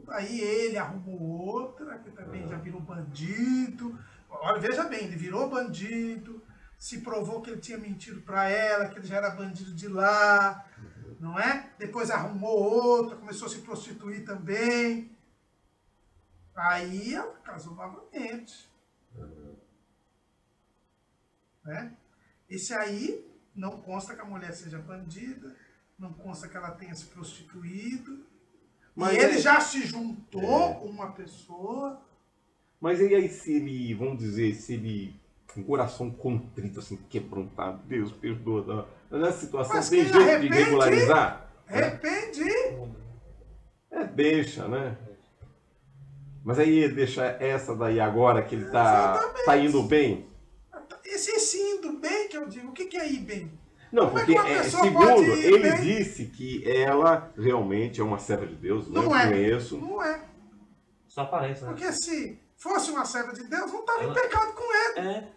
Aí ele arrumou outra, que também já virou bandido. Olha, veja bem, ele virou bandido, se provou que ele tinha mentido para ela, que ele já era bandido de lá, não é? Depois arrumou outra, começou a se prostituir também. Aí ela casou novamente. Né? Esse aí não consta que a mulher seja bandida, não consta que ela tenha se prostituído. Mas e ele já se juntou com uma pessoa. Mas e aí se ele, vamos dizer, se ele com o coração contrito, assim, quebrantado, Deus perdoa, nessa situação Mas tem quem jeito arrepende, de regularizar? Arrepende. Deixa, né? Mas aí deixa essa daí agora que ele tá indo bem? Esse indo bem que eu digo, o que é ir bem? Não, Como porque é que uma pessoa segundo, pode ir ele bem? disse que ela realmente é uma serva de Deus, Não eu é. conheço. Não é. Só aparência, né? Porque se fosse uma serva de Deus, não estava em Ela- pecado com ele. É.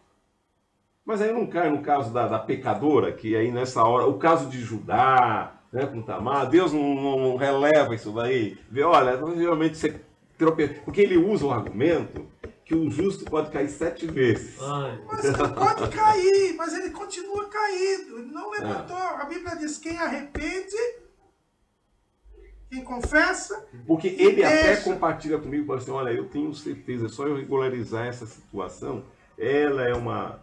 Mas aí não cai no caso da pecadora, que aí nessa hora, o caso de Judá, né, com Tamar, Deus não releva isso daí. Vê, olha, realmente você tropeça. Porque ele usa o argumento que o justo pode cair 7 vezes. Ai. Mas ele pode cair, mas ele continua caído. Ele não levantou. A Bíblia diz: quem arrepende, quem confessa. Porque ele até deixa. compartilha comigo, fala assim, olha, eu tenho certeza, é só eu regularizar essa situação, ela é uma,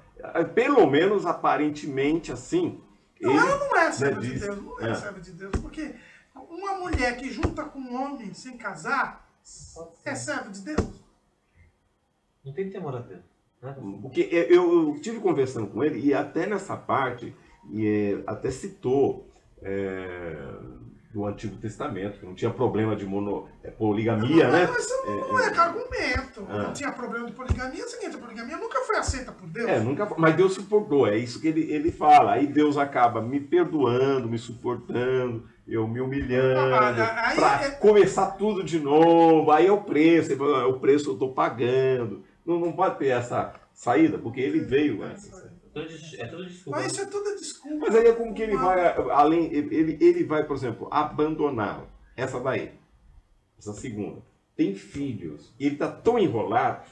pelo menos aparentemente assim, Não, ela não é serva diz- de Deus. Não é serva de Deus. Porque uma mulher que junta com um homem sem casar é serva de Deus. Não tem temor a Deus. Né? Porque eu estive conversando com ele e até nessa parte, até citou do Antigo Testamento, que não tinha problema de poligamia, né? Mas isso não é argumento. Não tinha problema de poligamia. É o seguinte, a poligamia nunca foi aceita por Deus. Mas Deus suportou, é isso que ele fala. Aí Deus acaba me perdoando, me suportando, eu me humilhando, para começar tudo de novo. Aí é o preço, eu estou pagando. Não pode ter essa saída, porque ele veio. É tudo desculpa. Mas isso é tudo desculpa. Mas aí é como que ele vai, além, ele vai, por exemplo, abandonar essa daí, essa segunda. Tem filhos, e ele está tão enrolado.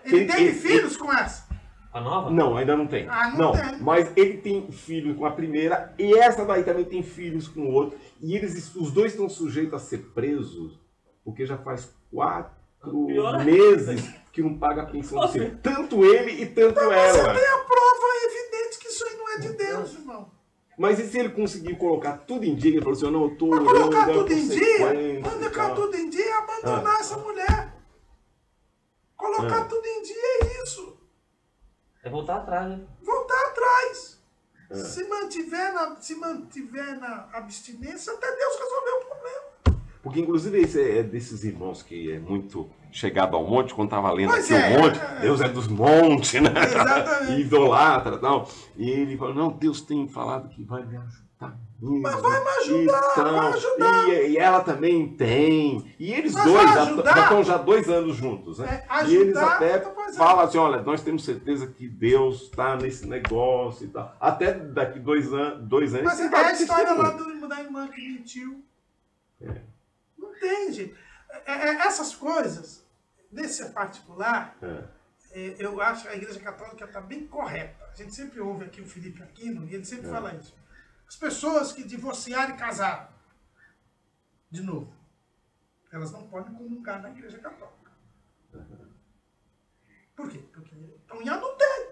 Ele teve filhos com essa? A nova? Não, ainda não tem. Não tem. Mas ele tem filhos com a primeira, e essa daí também tem filhos com o outro. E os dois estão sujeitos a ser presos, porque já faz 4 meses que não paga a pensão do filho. Tanto ele e tanto ela. Você tem a prova evidente que isso aí não é de Deus, irmão. Mas e se ele conseguir colocar tudo em dia? Ele falou assim, não, eu estou Mas colocar tudo em dia, colocar tudo em dia é abandonar essa mulher. Colocar tudo em dia é isso. É voltar atrás, né? Voltar atrás. Se mantiver na abstinência, até Deus resolver o problema. Porque, inclusive, esse é desses irmãos que é muito chegado ao monte, quando estava lendo Pois aqui o monte, é. Deus é dos montes, né? Exatamente. E idolatra e tal. E ele falou, não, Deus tem falado que vai me ajudar mesmo. Mas vai me ajudar, vai ajudar. E ela também tem. E eles Mas dois vai ajudar. já estão 2 anos juntos, né? Ajudar, e eles até então, pois é. falam assim, olha, nós temos certeza que Deus está nesse negócio e tal. Até daqui 2 anos. Mas ele é vai a história testemunho. lá da irmã que mentiu. Não tem, gente. Essas coisas, nesse particular, eu acho que a Igreja Católica está bem correta. A gente sempre ouve aqui o Felipe Aquino e ele sempre fala isso. As pessoas que divorciaram e casaram, de novo, elas não podem comungar na Igreja Católica. Por quê? Porque estão em adultério.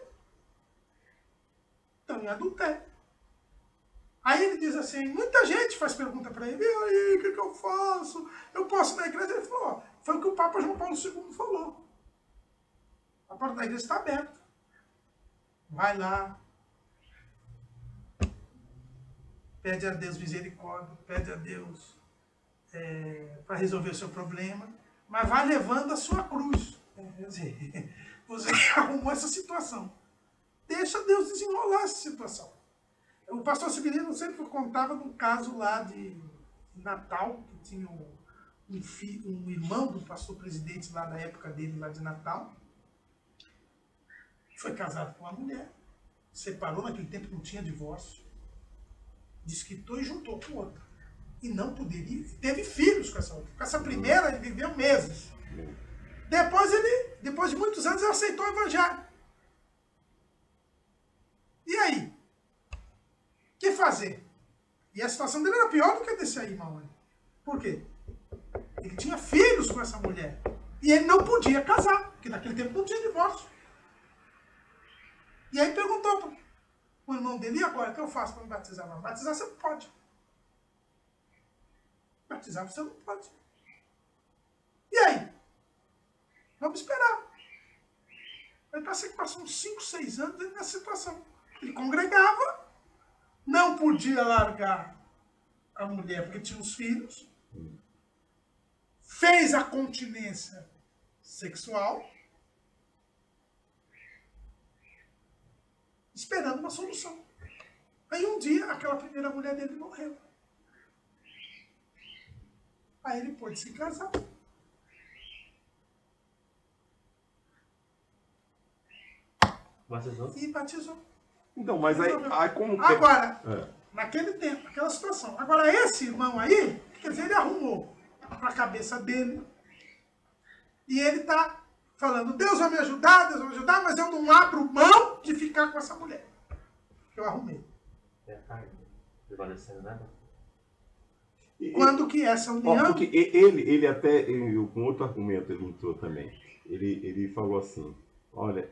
Aí ele diz assim, muita gente faz pergunta para ele, e aí, o que eu faço? Eu posso ir na igreja? Ele falou, ó, foi o que o Papa João Paulo II falou. A porta da igreja está aberta. Vai lá. Pede a Deus misericórdia, pede a Deus para resolver o seu problema, mas vai levando a sua cruz. Quer dizer, você arrumou essa situação. Deixa Deus desenrolar essa situação. O pastor Severino sempre contava de um caso lá de Natal, que tinha um irmão do pastor presidente lá da época dele, lá de Natal. Foi casado com uma mulher, separou, naquele tempo não tinha divórcio, desquitou e juntou com outra. E não poderia, teve filhos com essa outra. Com essa primeira ele viveu meses. Depois de muitos anos, ele aceitou o evangelho. E aí? O que fazer? E a situação dele era pior do que a desse aí, irmão. Por quê? Ele tinha filhos com essa mulher. E ele não podia casar, porque naquele tempo não tinha divórcio. E aí perguntou para o irmão dele, e agora, o que eu faço para me batizar? Não, batizar você pode. Batizar você não pode. E aí? Vamos esperar. Aí passou uns 5, 6 anos dentro dessa situação. Ele congregava, não podia largar a mulher porque tinha os filhos, fez a continência sexual, esperando uma solução. Aí um dia, aquela primeira mulher dele morreu. Aí ele pôde se casar. Batizou? E batizou. Então, mas aí como que... Agora, naquele tempo, naquela situação. Agora, esse irmão aí, quer dizer, ele arrumou para a cabeça dele. E ele está falando, Deus vai me ajudar, mas eu não abro mão de ficar com essa mulher. Que eu arrumei. Prevalecendo, né? Quando que essa união... Porque ele até, com outro argumento, ele entrou também. Ele falou assim, olha...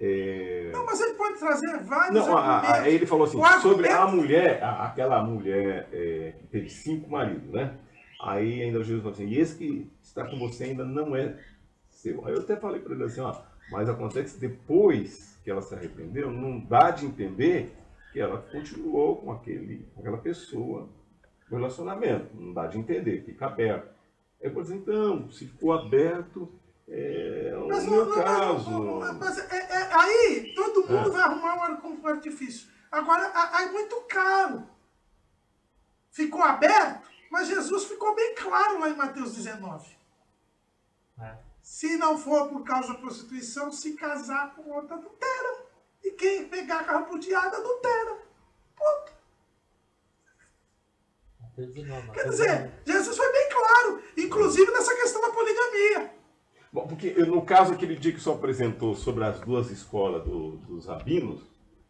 Não, mas ele pode trazer vários argumentos. Aí ele falou assim, sobre a mulher, aquela mulher que teve 5 maridos, né? Aí ainda Jesus falou assim, e esse que está com você ainda não é seu. Aí eu até falei para ele assim, mas acontece que depois que ela se arrependeu, não dá de entender que ela continuou com aquela pessoa no relacionamento. Não dá de entender, fica aberto. Aí eu falei assim, então, se ficou aberto, no meu caso... Aí todo mundo vai arrumar um artifício. Agora, é muito caro. Ficou aberto, mas Jesus ficou bem claro lá em Mateus 19. Se não for por causa da prostituição, se casar com outra adultera. E quem pegar a repudiada, adultera. Ponto. Quer dizer, Jesus foi bem claro, inclusive nessa questão da poligamia. Bom, porque no caso, aquele dia que o senhor apresentou sobre as 2 escolas dos rabinos,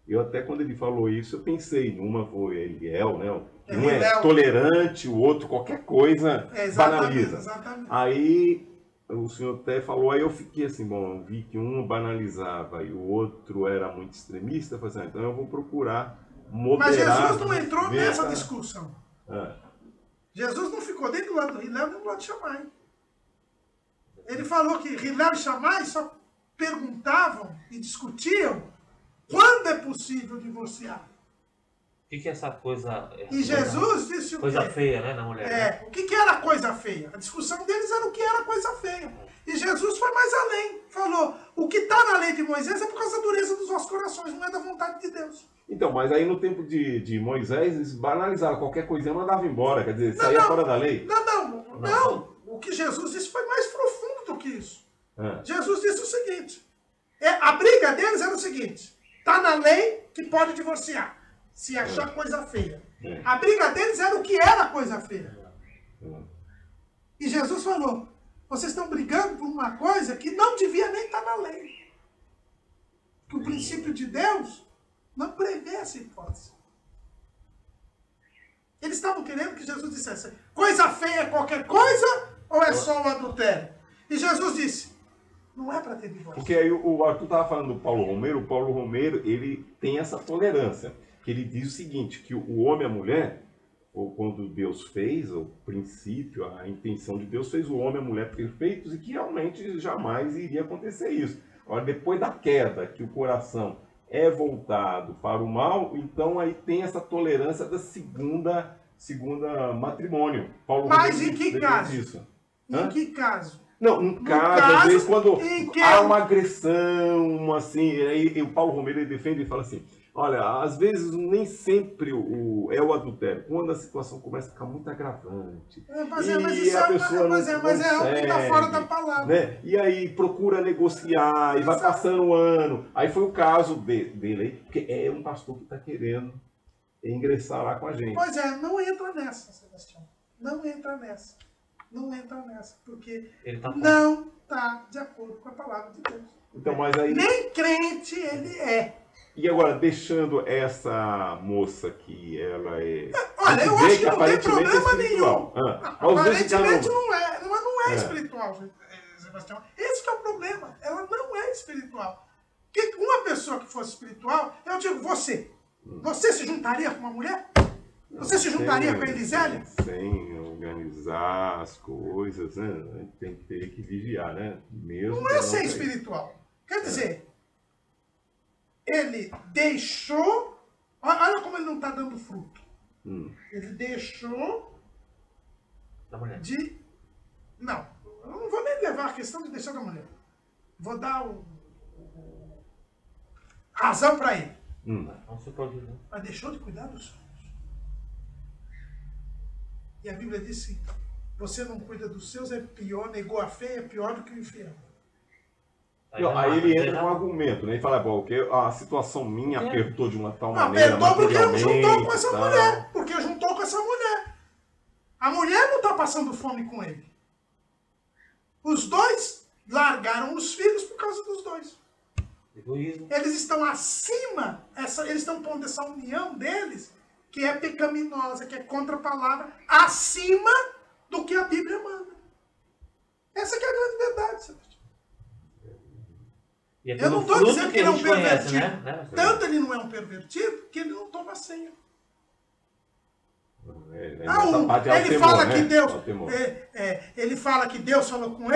eu até quando ele falou isso, eu pensei, uma foi Eliel, né? Um é tolerante, o outro qualquer coisa banaliza. Exatamente. Aí o senhor até falou, aí eu fiquei assim, bom, eu vi que um banalizava e o outro era muito extremista, eu falei assim, então eu vou procurar moderar. Mas Jesus não entrou nessa discussão. Jesus não ficou nem do lado do Hilel, nem do lado de Shammai. Ele falou que Hilel e Shammai só perguntavam e discutiam quando é possível divorciar. O que é essa coisa... E Jesus disse o quê? Coisa feia, né, na mulher. Né? O que era coisa feia? A discussão deles era o que era coisa feia. E Jesus foi mais além. Falou, o que está na lei de Moisés é por causa da dureza dos nossos corações, não é da vontade de Deus. Então, mas aí no tempo de Moisés, eles banalizaram qualquer coisinha, mandava embora, quer dizer, saía fora da lei. Não. O que Jesus disse foi mais profundo do que isso. Jesus disse o seguinte, a briga deles era o seguinte, está na lei que pode divorciar, se achar coisa feia. A briga deles era o que era coisa feia. E Jesus falou, vocês estão brigando por uma coisa que não devia nem estar na lei. Que o princípio de Deus não prevê essa hipótese. Eles estavam querendo que Jesus dissesse, coisa feia é qualquer coisa ou é só o adultério? E Jesus disse, não é para ter divórcio. Porque aí o Arthur estava falando do Paulo Romeiro, o Paulo Romeiro, ele tem essa tolerância, que ele diz o seguinte, que o homem e a mulher, ou quando Deus fez, o princípio, a intenção de Deus fez o homem e a mulher perfeitos e que realmente jamais iria acontecer isso. Agora, depois da queda, que o coração é voltado para o mal, então aí tem essa tolerância da segunda matrimônio. Paulo Mas em que caso? Disso. Em que caso? Não, no caso, às vezes, quando há uma agressão, assim, aí o Paulo Romeiro ele defende e fala assim, olha, às vezes nem sempre é o adultério, quando a situação começa a ficar muito agravante, mas a pessoa mas é o que está fora da palavra. Né? E aí procura negociar, e vai passando o ano. Aí foi o caso dele aí, porque é um pastor que está querendo ingressar lá com a gente. Pois é, não entra nessa, Sebastião. Não entra nessa. Não entra nessa, porque não está de acordo com a palavra de Deus. Então, mas aí... Nem crente ele é. E agora, deixando essa moça que ela é... Olha, eu acho que não tem problema nenhum. Aparentemente não é. Ela não é espiritual, Sebastião. Esse que é o problema. Ela não é espiritual. Porque uma pessoa que fosse espiritual, eu digo, você se juntaria com uma mulher? Você se juntaria com a Elisélia? Sem organizar as coisas, né? A gente tem que ter que vigiar, né? Mesmo Não é ser espiritual. Quer dizer, ele deixou... Olha como ele não está dando fruto. Ele deixou Da mulher. de... Não, eu não vou nem levar a questão de deixar da mulher. Vou dar razão para ele. Não se pode, né? Mas deixou de cuidar dos filhos. E a Bíblia diz que você não cuida dos seus, é pior, negou a fé, é pior do que o infiel. Aí ele entra com um argumento, né? Ele fala, bom, que a situação minha apertou de uma tal maneira. Apertou porque não juntou com essa tal. mulher. Porque juntou com essa mulher. A mulher não está passando fome com ele. Os dois largaram os filhos por causa dos dois. Egoísmo. Eles estão acima, eles estão pondo essa união deles, que é pecaminosa, que é contra a palavra, acima do que a Bíblia manda. Essa que é a grande verdade, Sebastião. Eu não estou dizendo que ele é um pervertido. Né? Tanto ele não é um pervertido, que ele não toma ceia. Ele fala que Deus, ele fala que Deus falou com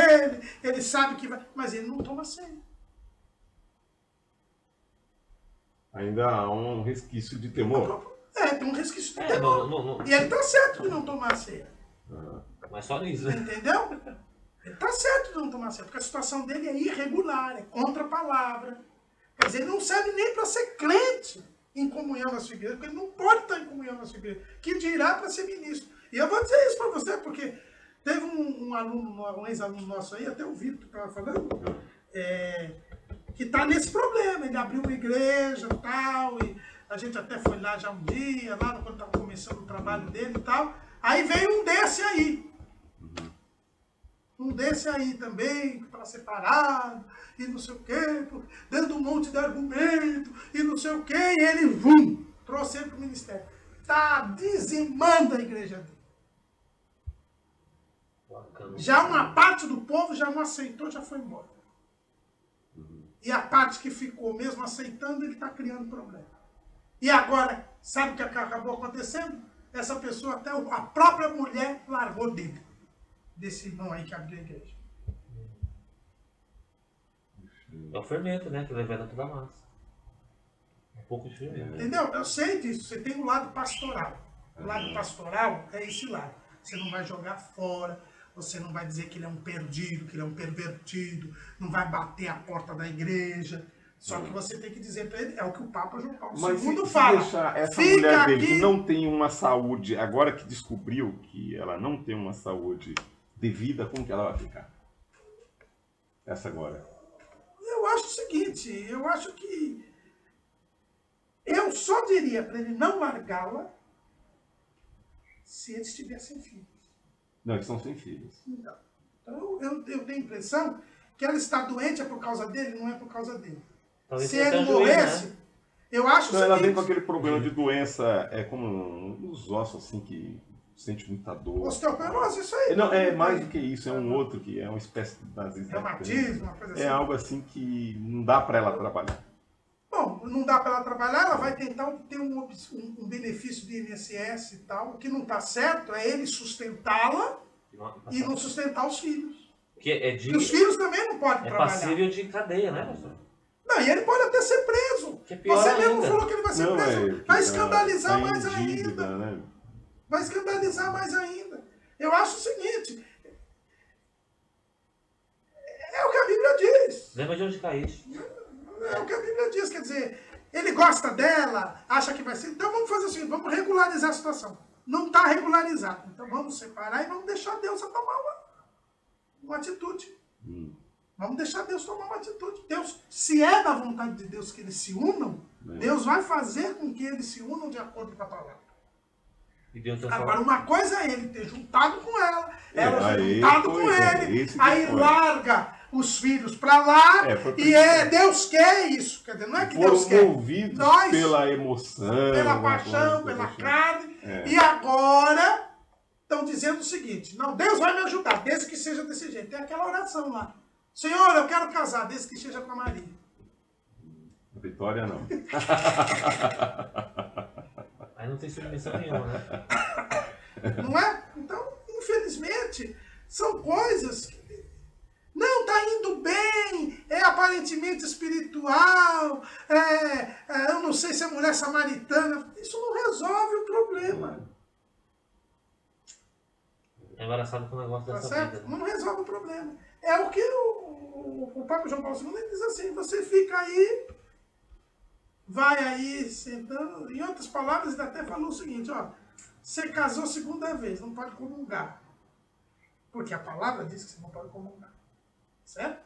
ele sabe que vai, mas ele não toma ceia. Ainda há um resquício de temor. Tem um resquício de temor. E ele está certo de não tomar ceia. Mas só nisso, né? Entendeu? Ele está certo de não tomar ceia, porque a situação dele é irregular, é contra a palavra. Quer dizer, ele não serve nem para ser crente em comunhão na sua igreja, porque ele não pode estar em comunhão na sua igreja. Que dirá para ser ministro. E eu vou dizer isso para você, porque teve um aluno, um ex-aluno nosso aí, até o Vitor estava falando, que está nesse problema. Ele abriu uma igreja e tal, e a gente até foi lá já um dia, lá quando estava começando o trabalho dele e tal. Aí veio um desse aí. Um desse aí também, para separado, e não sei o quê, dando um monte de argumento, e não sei o quê, e ele, trouxe ele para o ministério. Está dizimando a igreja dele. Já uma parte do povo já não aceitou, já foi embora. E a parte que ficou mesmo aceitando, ele está criando problema. E agora, sabe o que acabou acontecendo? Essa pessoa, até a própria mulher, largou dele. Desse irmão aí que abriu a igreja. É o fermento, né? Que levanta toda a massa. Um pouco de fermento. Entendeu? Eu sei disso. Você tem o lado pastoral. O lado pastoral é esse lado. Você não vai jogar fora. Você não vai dizer que ele é um perdido, que ele é um pervertido. Não vai bater a porta da igreja. Só que você tem que dizer para ele, é o que o Papa João Paulo II fala. Mas se deixar essa mulher dele que não tem uma saúde, agora que descobriu que ela não tem uma saúde devida, como que ela vai ficar? Essa agora. Eu acho o seguinte, eu acho que eu só diria para ele não largá-la se eles tivessem filhos. Não, eles estão sem filhos. Então eu tenho a impressão que ela está doente é por causa dele, não é por causa dele. Talvez se ele morresse, né? Eu acho o seguinte... Ela vem com aquele problema de doença, como nos ossos, assim, que sente muita dor. Osteoporose, isso aí. Não, é mais do que isso, é um outro que é uma espécie de reumatismo, uma coisa assim. É algo assim que não dá para ela trabalhar. Bom, não dá para ela trabalhar, ela vai tentar ter um benefício de INSS e tal. O que não está certo é ele sustentá-la e não sustentar os filhos. E os filhos também não podem trabalhar. É passível de cadeia, né, pastor? Não, e ele pode até ser preso. Você mesmo falou que ele vai ser preso. Vai escandalizar mais ainda. Né? Vai escandalizar mais ainda. Eu acho o seguinte. É o que a Bíblia diz. Lembra de onde caíste. É o que a Bíblia diz. Quer dizer, ele gosta dela, acha que vai ser... Então vamos fazer o seguinte, vamos regularizar a situação. Não está regularizado. Então vamos separar e vamos deixar Deus tomar uma atitude. Vamos deixar Deus tomar uma atitude. Deus, se é da vontade de Deus que eles se unam, Deus vai fazer com que eles se unam de acordo com a palavra. Agora, uma coisa é ele ter juntado com ela, ela ter juntado com ele, aí larga os filhos para lá, Deus quer isso. Quer dizer, não é que Deus quer. Movidos pela emoção, pela paixão, pela carne, e agora estão dizendo o seguinte, não, Deus vai me ajudar, desde que seja desse jeito. Tem aquela oração lá. Senhor, eu quero casar, desde que seja com a Maria. Vitória não. Aí não tem submissão nenhuma, né? Não é? Então, infelizmente, são coisas que... Não, tá indo bem, é aparentemente espiritual, eu não sei se é mulher samaritana. Isso não resolve o problema. É engraçado com o negócio Tá dessa certo? vida. Né? Não resolve o problema. É o que o Papa João Paulo II diz assim, você fica aí, vai aí sentando. Em outras palavras, ele até falou o seguinte, ó, você casou segunda vez, não pode comungar. Porque a palavra diz que você não pode comungar. Certo?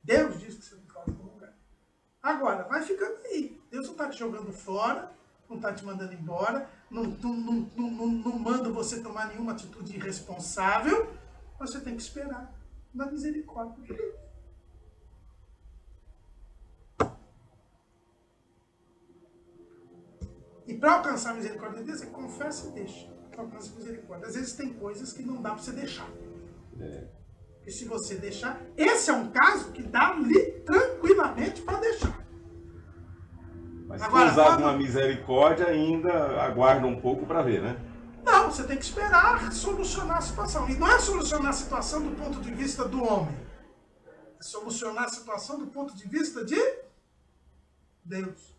Deus diz que você não pode comungar. Agora, vai ficando aí. Deus não está te jogando fora, não está te mandando embora, não manda você tomar nenhuma atitude irresponsável, mas você tem que esperar na misericórdia de Deus. E para alcançar a misericórdia de Deus, você confessa e deixa. Alcança a misericórdia. Às vezes tem coisas que não dá para você deixar. E se você deixar, esse é um caso que dá ali tranquilamente para deixar. Mas se for usar uma misericórdia, ainda aguarda um pouco para ver, né? Não, você tem que esperar solucionar a situação. E não é solucionar a situação do ponto de vista do homem. É solucionar a situação do ponto de vista de Deus.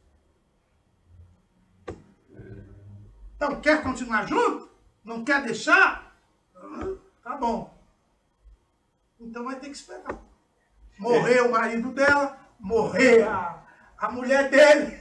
Então, quer continuar junto? Não quer deixar? Tá bom. Então vai ter que esperar. Morrer o marido dela, morrer a mulher dele.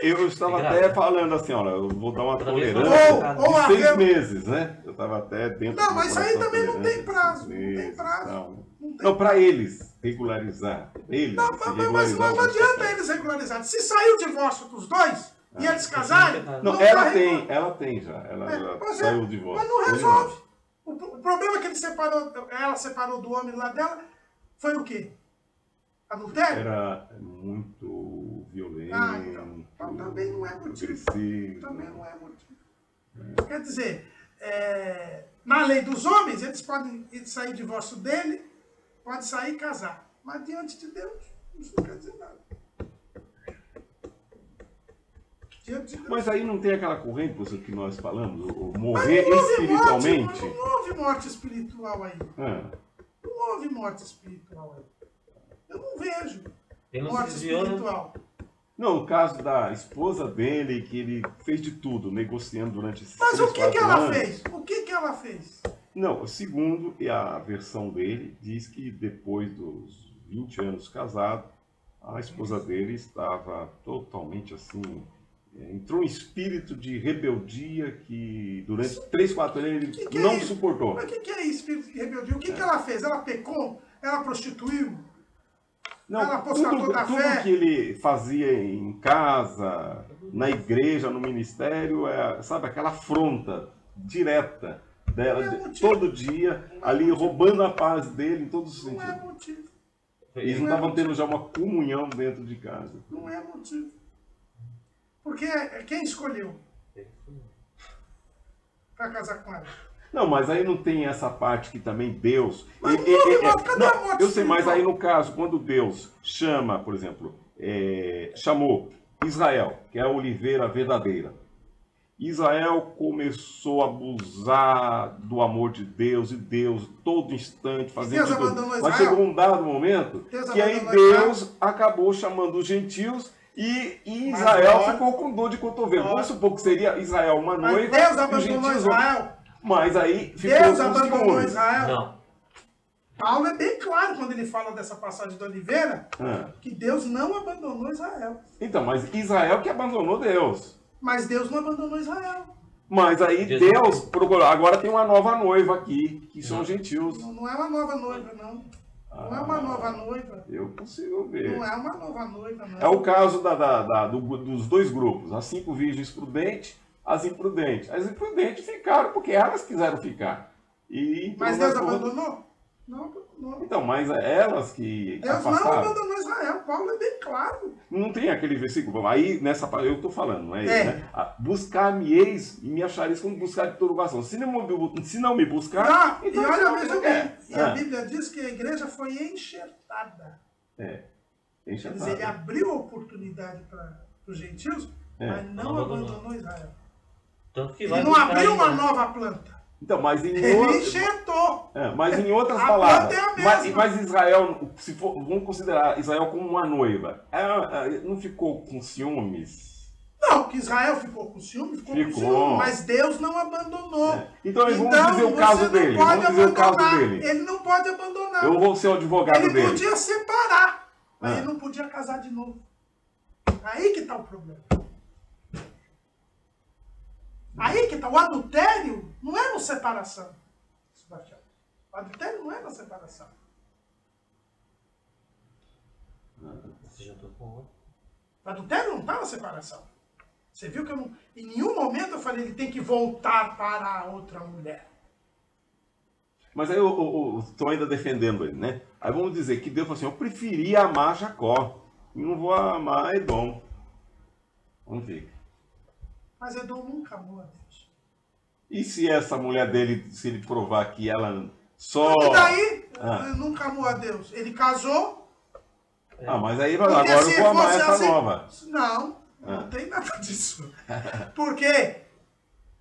Eu estava até falando assim, olha, eu vou dar uma tolerância de 6 meses, né? Eu estava até dentro Não, mas aí também não tem prazo. Não tem prazo. Não, para eles regularizar. Eles mas não adianta eles regularizarem. Se sair o divórcio dos dois e eles casarem... Não, ela tem já. Ela já saiu o divórcio. Mas não resolve. O problema é que ela separou do homem lá dela foi o quê? Adultério? Era muito violento. Então também não é motivo. Agressivo. Também não é motivo. Quer dizer, na lei dos homens, eles podem sair do divórcio dele, pode sair e casar. Mas diante de Deus, isso não quer dizer nada. Mas aí não tem aquela corrente, professor, que nós falamos, morrer espiritualmente? Não houve morte espiritual aí. Não houve morte espiritual aí. Eu não vejo morte espiritual. Não, o caso da esposa dele, que ele fez de tudo, negociando durante 3, Mas o que ela anos. fez? O que ela fez? Não, segundo a versão dele, diz que depois dos 20 anos casado, a esposa dele estava totalmente assim... Entrou um espírito de rebeldia que durante 3, 4 anos ele não suportou. Mas o que é espírito de rebeldia? O que ela fez? Ela pecou? Ela prostituiu? Não, ela apostatou da fé? Tudo que ele fazia em casa, na igreja, no ministério, sabe, aquela afronta direta dela, todo dia, ali roubando a paz dele em todos os sentidos. Não é motivo. Eles não estavam tendo já uma comunhão dentro de casa. Não é motivo. Porque quem escolheu para casar com ela? Não, mas aí não tem essa parte que também Deus... Mas cadê a morte eu sei, mas aí no caso, quando Deus chama, por exemplo, chamou Israel, que é a oliveira verdadeira. Israel começou a abusar do amor de Deus, e Deus, todo instante, fazendo Deus tudo. abandonou Mas Israel? chegou um dado momento que aí Deus acabou chamando os gentios e Israel ficou com dor de cotovelo. Vamos supor que seria Israel uma noiva. Mas Deus abandonou Israel? Mas aí ficou Deus abandonou Israel? Não. Paulo é bem claro quando ele fala dessa passagem da oliveira, que Deus não abandonou Israel. Então, mas Israel que abandonou Deus. Mas Deus não abandonou Israel. Mas aí Deus procurou. Agora tem uma nova noiva aqui, que são gentios. Não é uma nova noiva, não. Não é uma nova noiva. Eu consigo ver. Não é uma nova noiva, não. É o caso dos dois grupos. As 5 virgens prudentes, as imprudentes. As imprudentes ficaram porque elas quiseram ficar. Mas Deus abandonou? Não abandonou. Então, mas elas que Deus afastaram. não abandonou Israel. Paulo é bem claro. Não tem aquele versículo. Aí, nessa parte, eu estou falando, não é isso, né? Buscar-me-eis e me achareis quando buscar de todo o coração. Se não me buscar... Então, e olha, veja bem. E a Bíblia diz que a igreja foi enxertada. Enxertada. Quer dizer, ele abriu a oportunidade para os gentios mas não abandonou Israel. Tanto que Ele não abriu uma nova planta. Então, mas Ele enxertou. mas em outras A palavras, planta é a mesma. mas Israel, se for, vamos considerar Israel como uma noiva, não ficou com ciúmes? Não, que Israel ficou com ciúme, ficou com ciúme, mas Deus não abandonou. Então vamos dizer o caso dele. Vamos dizer o caso dele. Ele não pode abandonar. Eu vou ser o advogado dele. Ele podia separar, mas ele não podia casar de novo. Aí que está o problema. Aí que está. O adultério não é na separação, Sebastião. O adultério não é na separação. Você jantou com outro. O adultério não está na separação. Você viu que eu não, em nenhum momento eu falei ele tem que voltar para a outra mulher. Mas aí eu estou ainda defendendo ele, né? Aí vamos dizer que Deus falou assim, eu preferia amar Jacó, e não vou amar Edom. Vamos ver. Mas Edom nunca amou a Deus. E se essa mulher dele, se ele provar que ela só... E daí? Ele nunca amou a Deus. Ele casou. Mas aí agora eu vou amar essa assim, nova. Não tem nada disso. Porque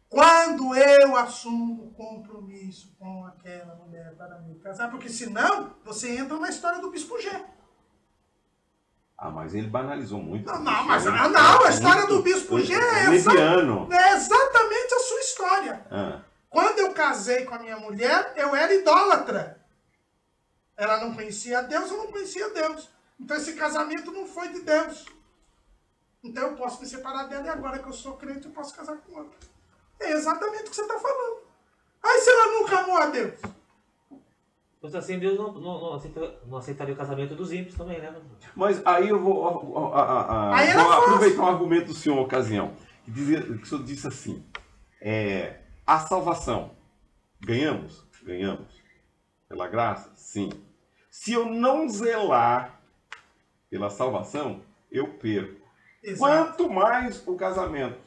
quando eu assumo compromisso com aquela mulher para me casar, porque senão você entra na história do bispo G. Mas ele banalizou muito. A história do bispo G é exatamente a sua história. Quando eu casei com a minha mulher, eu era idólatra. Ela não conhecia Deus, eu não conhecia Deus. Então esse casamento não foi de Deus. Então eu posso me separar dela e agora que eu sou crente eu posso casar com outra. É exatamente o que você está falando. Aí se ela nunca amou a Deus? Pois assim, Deus não aceitaria o casamento dos ímpios também, né? Mas aí eu vou aproveitar um argumento do senhor, ocasião. Que o senhor disse assim, a salvação, ganhamos? Ganhamos. Pela graça? Sim. Se eu não zelar pela salvação, eu perco. Exato. Quanto mais o casamento.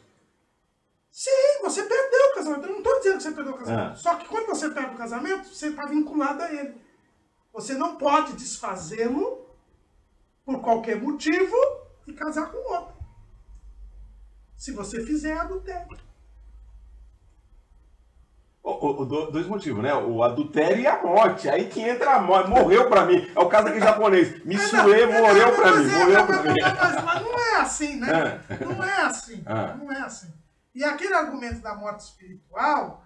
Sim, você perdeu o casamento. Eu não estou dizendo que você perdeu o casamento. Só que quando você perde o casamento, você está vinculado a ele. Você não pode desfazê-lo por qualquer motivo e casar com outro. Se você fizer adultério. Dois motivos, né? O adultério e a morte. Aí que entra a morte. Morreu pra mim. É o caso aqui japonês. Missurei, morreu pra mim. Morreu pra mim. Mas não é assim, né? Não é assim. Não é assim. E aquele argumento da morte espiritual,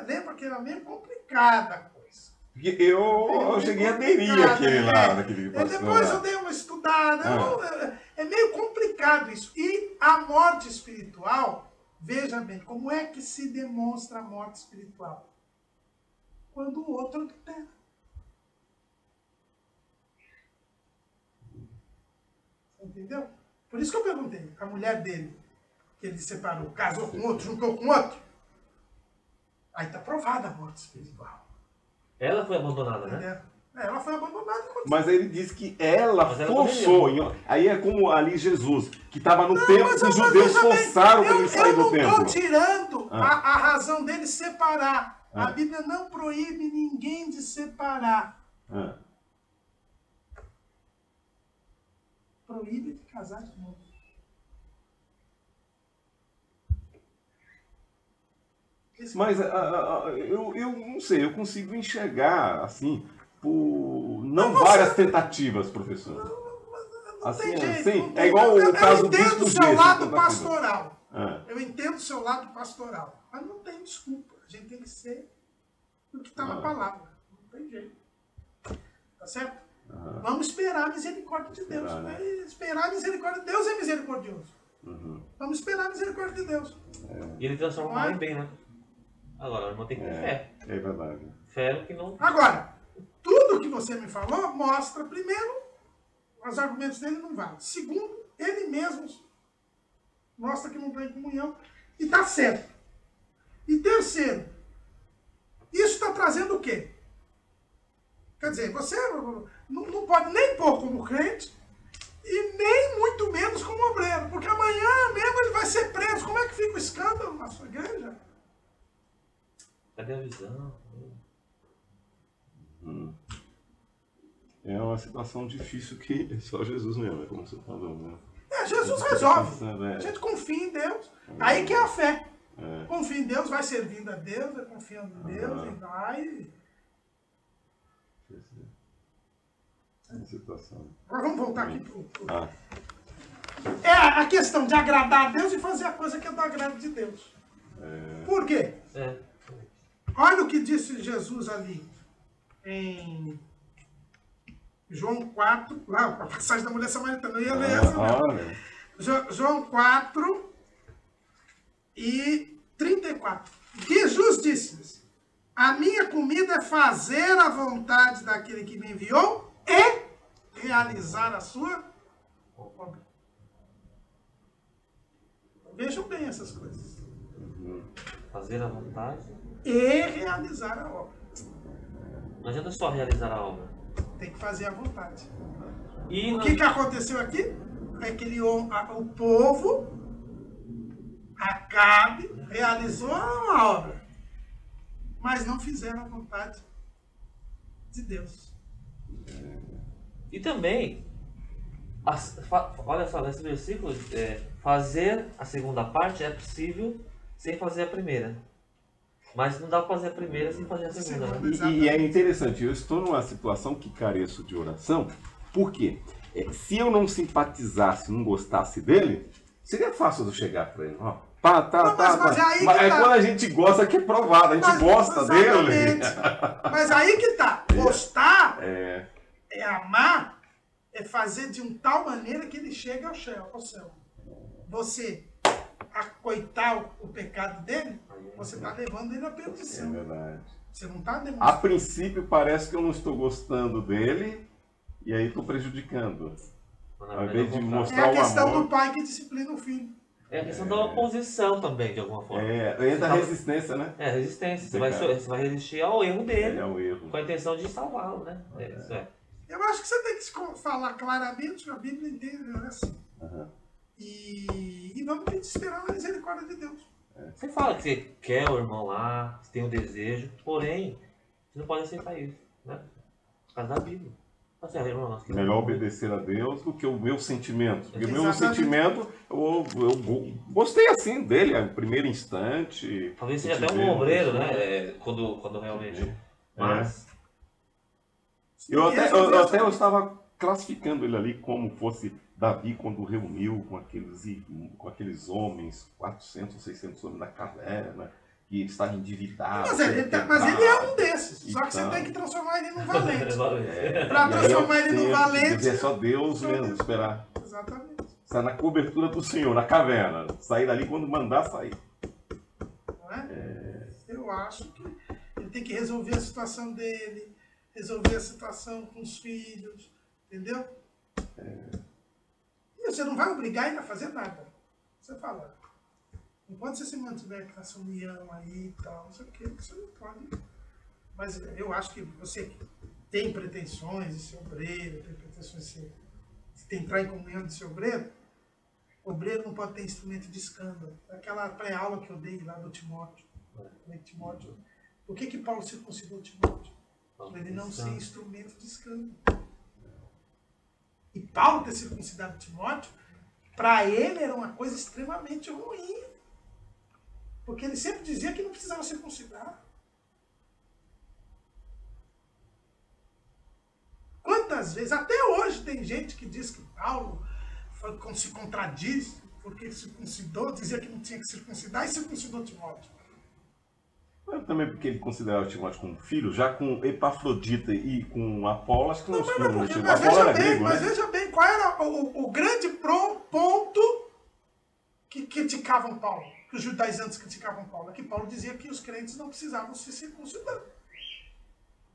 lembra que era meio complicada a coisa. Porque eu cheguei a aderir àquele lá, naquele pastor. Depois eu dei uma estudada. É meio complicado isso. E a morte espiritual, veja bem, como é que se demonstra a morte espiritual? Quando o outro adultera. Entendeu? Por isso que eu perguntei. A mulher dele, que ele separou, casou com outro, juntou com outro. Aí está provada a morte espiritual. Ela foi abandonada, né? Entendeu? Ela foi abandonada. Mas ele disse que ela forçou. Aí é como ali Jesus, que estava no templo e os judeus forçaram para ele sair do templo. Eu não estou tirando a razão dele separar. A Bíblia não proíbe ninguém de separar. Proíbe de casar de novo. Mas eu não sei, eu consigo enxergar assim, por não várias tentativas, professor. Não tem jeito. Assim, é igual o caso do Eu entendo o seu lado pastoral. Eu entendo o seu lado pastoral. Mas não tem desculpa. A gente tem que ser o que está na palavra. Não tem jeito. Tá certo? Vamos esperar a misericórdia de Deus. Esperar a misericórdia de Deus é misericordioso. Vamos esperar a misericórdia de Deus. E ele transforma o mal em bem, né? Agora, o irmão tem que ter fé. É verdade. Fé que não... Agora, tudo que você me falou mostra, primeiro, os argumentos dele não valem. Segundo, ele mesmo mostra que não tem comunhão e está certo. E terceiro, isso está trazendo o quê? Quer dizer, você não pode nem pôr como crente e nem muito menos como obreiro, porque amanhã mesmo ele vai ser preso. Como é que fica o escândalo na sua igreja? Cadê a visão? É uma situação difícil que só Jesus mesmo, é como você falou, né? Jesus resolve. A gente confia em Deus. Aí que é a fé. Confia em Deus, vai servindo a Deus, vai confiando em Deus e vai. Situação. Agora vamos voltar aqui pro. É a questão de agradar a Deus e fazer a coisa que é do agrado de Deus. Por quê? Olha o que disse Jesus ali em João 4, lá, a passagem da mulher samaritana. Eu ia ler essa mesmo. João 4 e 34. Jesus disse: a minha comida é fazer a vontade daquele que me enviou e realizar a sua obra. Vejam bem essas coisas. Fazer a vontade e realizar a obra. Não adianta só realizar a obra. Tem que fazer a vontade. E o que aconteceu aqui? É que o povo, Acabe, realizou a obra, mas não fizeram a vontade de Deus. E também, olha só, nesse versículo, fazer a segunda parte é possível sem fazer a primeira. Mas não dá para fazer a primeira sem fazer a segunda. Né? E é interessante, eu estou numa situação que careço de oração, porque se eu não simpatizasse, não gostasse dele, seria fácil eu chegar para ele. Ó, mas quando a gente gosta que é provado, a gente gosta dele. Mas aí que tá. Gostar é amar, é fazer de uma tal maneira que ele chegue ao céu. Você acoitar o pecado dele, você está levando ele à perdição. É verdade. Você não está demonstrando. A princípio parece que eu não estou gostando dele e aí estou prejudicando. Ao invés de mostrar o amor. É a questão do pai que disciplina o filho. É a questão da oposição também, de alguma forma. Entra a resistência, né? É, resistência. Você vai resistir ao erro dele. Ao erro. Com a intenção de salvá-lo, né? Isso é. Eu acho que você tem que falar claramente, a Bíblia inteira é assim. E vamos ter que esperar a misericórdia de Deus. Você fala que você quer o irmão lá, você tem um desejo, porém, você não pode aceitar isso, né? Por causa da Bíblia. Assim, irmão, melhor obedecer a Deus do que o meu sentimento. Porque o meu sentimento, eu gostei assim dele, no primeiro instante. Talvez seja até um obreiro, né? Quando realmente. Mas. Eu estava classificando ele ali como fosse Davi quando reuniu com aqueles homens, 400, 600 homens da caverna, que estavam endividados. Mas ele é um desses. Só que você tem que transformar ele num valente. Para transformar ele num valente. É só Deus mesmo esperar. Exatamente. Está na cobertura do Senhor, na caverna. Sair dali quando mandar sair. Não é? Eu acho que ele tem que resolver a situação dele, resolver a situação com os filhos, entendeu? E você não vai obrigar ele a fazer nada. Você fala, enquanto você se mantiver com essa união aí e tal, não sei o que, você não pode. Mas eu acho que você tem pretensões de ser obreiro, tem pretensões de entrar em comunhão de ser obreiro, o obreiro não pode ter instrumento de escândalo. Aquela pré-aula que eu dei lá do Timóteo. Por que Paulo circuncidou Timóteo? Para ele não ser instrumento de escândalo. E Paulo ter circuncidado Timóteo, para ele era uma coisa extremamente ruim. Porque ele sempre dizia que não precisava circuncidar. Quantas vezes, até hoje tem gente que diz que Paulo se contradiz, porque circuncidou, dizia que não tinha que circuncidar e circuncidou Timóteo. Mas também porque ele considerava Timóteo como filho, já com Epafrodita e com Apolo, acho que não chegou. Apolo era grego, mas veja bem, qual era o grande ponto que criticavam Paulo, que os judaizantes criticavam Paulo, é que Paulo dizia que os crentes não precisavam se circuncidar.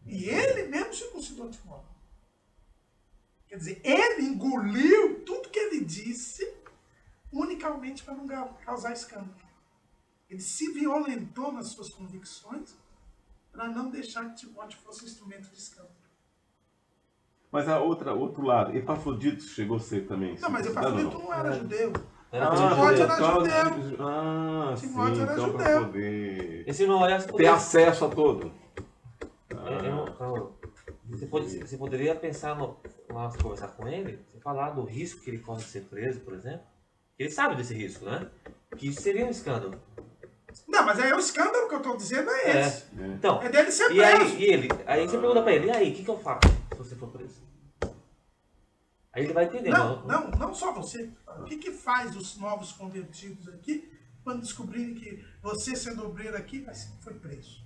E ele mesmo circuncidou Timóteo. Quer dizer, ele engoliu tudo que ele disse unicamente para não causar escândalo. Ele se violentou nas suas convicções para não deixar que Timóteo fosse instrumento de escândalo. Mas a outro lado, Epafrodito chegou a ser também. Não, mas Epafrodito não era judeu. Timóteo era judeu. Timóteo era judeu. Para poder esse não é ter acesso a todo. Você poderia pensar, nós conversar com ele, falar do risco que ele corre de ser preso, por exemplo. Ele sabe desse risco, né? Que isso seria um escândalo. Não, mas aí o escândalo que eu estou dizendo é esse. Então, é dele ser preso. Aí você pergunta pra ele, e aí, o que eu faço se você for preso? Aí ele vai entender. Não só você. O que faz os novos convertidos aqui quando descobrirem que você, sendo obreiro aqui, foi preso?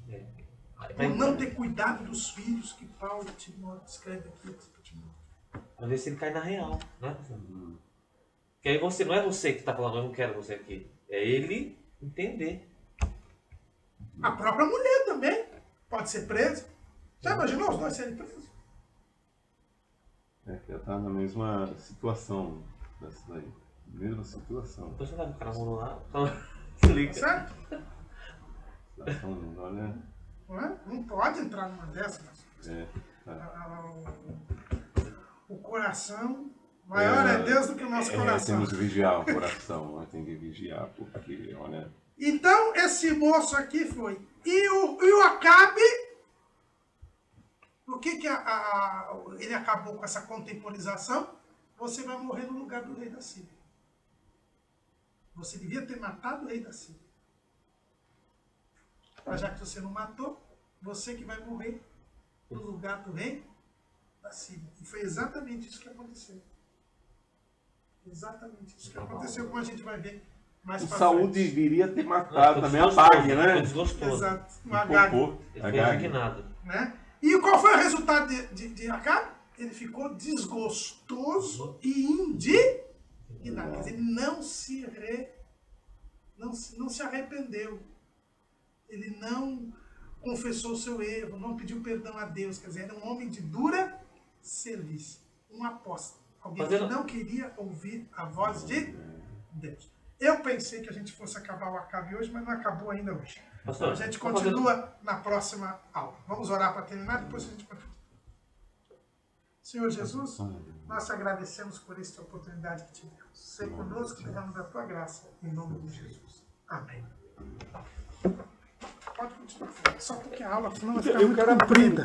Por não ter cuidado dos filhos que Paulo escreve aqui. Pra ver se ele cai na real, né? Porque aí você, não é você que está falando, eu não quero você aqui. É ele entender. A própria mulher também pode ser presa. Já imaginou os dois serem presos? Já está na mesma situação dessa daí. Mesma situação. Depois você vai no canal lá, se liga. Certo? Olha. Não pode entrar numa dessas. O coração maior é Deus do que o nosso coração. Temos que vigiar o coração, tem que vigiar, porque, olha... Então, esse moço aqui foi. E o Acabe, o que ele acabou com essa contemporização? Você vai morrer no lugar do rei da Síria. Você devia ter matado o rei da Síria. Mas já que você não matou, você que vai morrer no lugar do rei da Síria. E foi exatamente isso que aconteceu. Exatamente isso que aconteceu, como a gente vai ver mais para frente. O Saul deveria ter matado também a Agag, né? Exato, o Agag. Ele foi indignado. Né? E qual foi o resultado de Agag? Ele ficou desgostoso e indignado. Quer dizer, ele não se arrependeu. Ele não confessou o seu erro, não pediu perdão a Deus. Quer dizer, era um homem de dura serviço, um apóstolo. Alguém que não queria ouvir a voz de Deus. Eu pensei que a gente fosse acabar o Acabe hoje, mas não acabou ainda hoje. Pastor, a gente continua na próxima aula. Vamos orar para terminar, depois a gente continua. Senhor Jesus, nós te agradecemos por esta oportunidade que tivemos. Ser conosco, derramando da tua graça, em nome de Jesus. Amém. Pode continuar. Só porque a aula senão vai ficar muito comprida.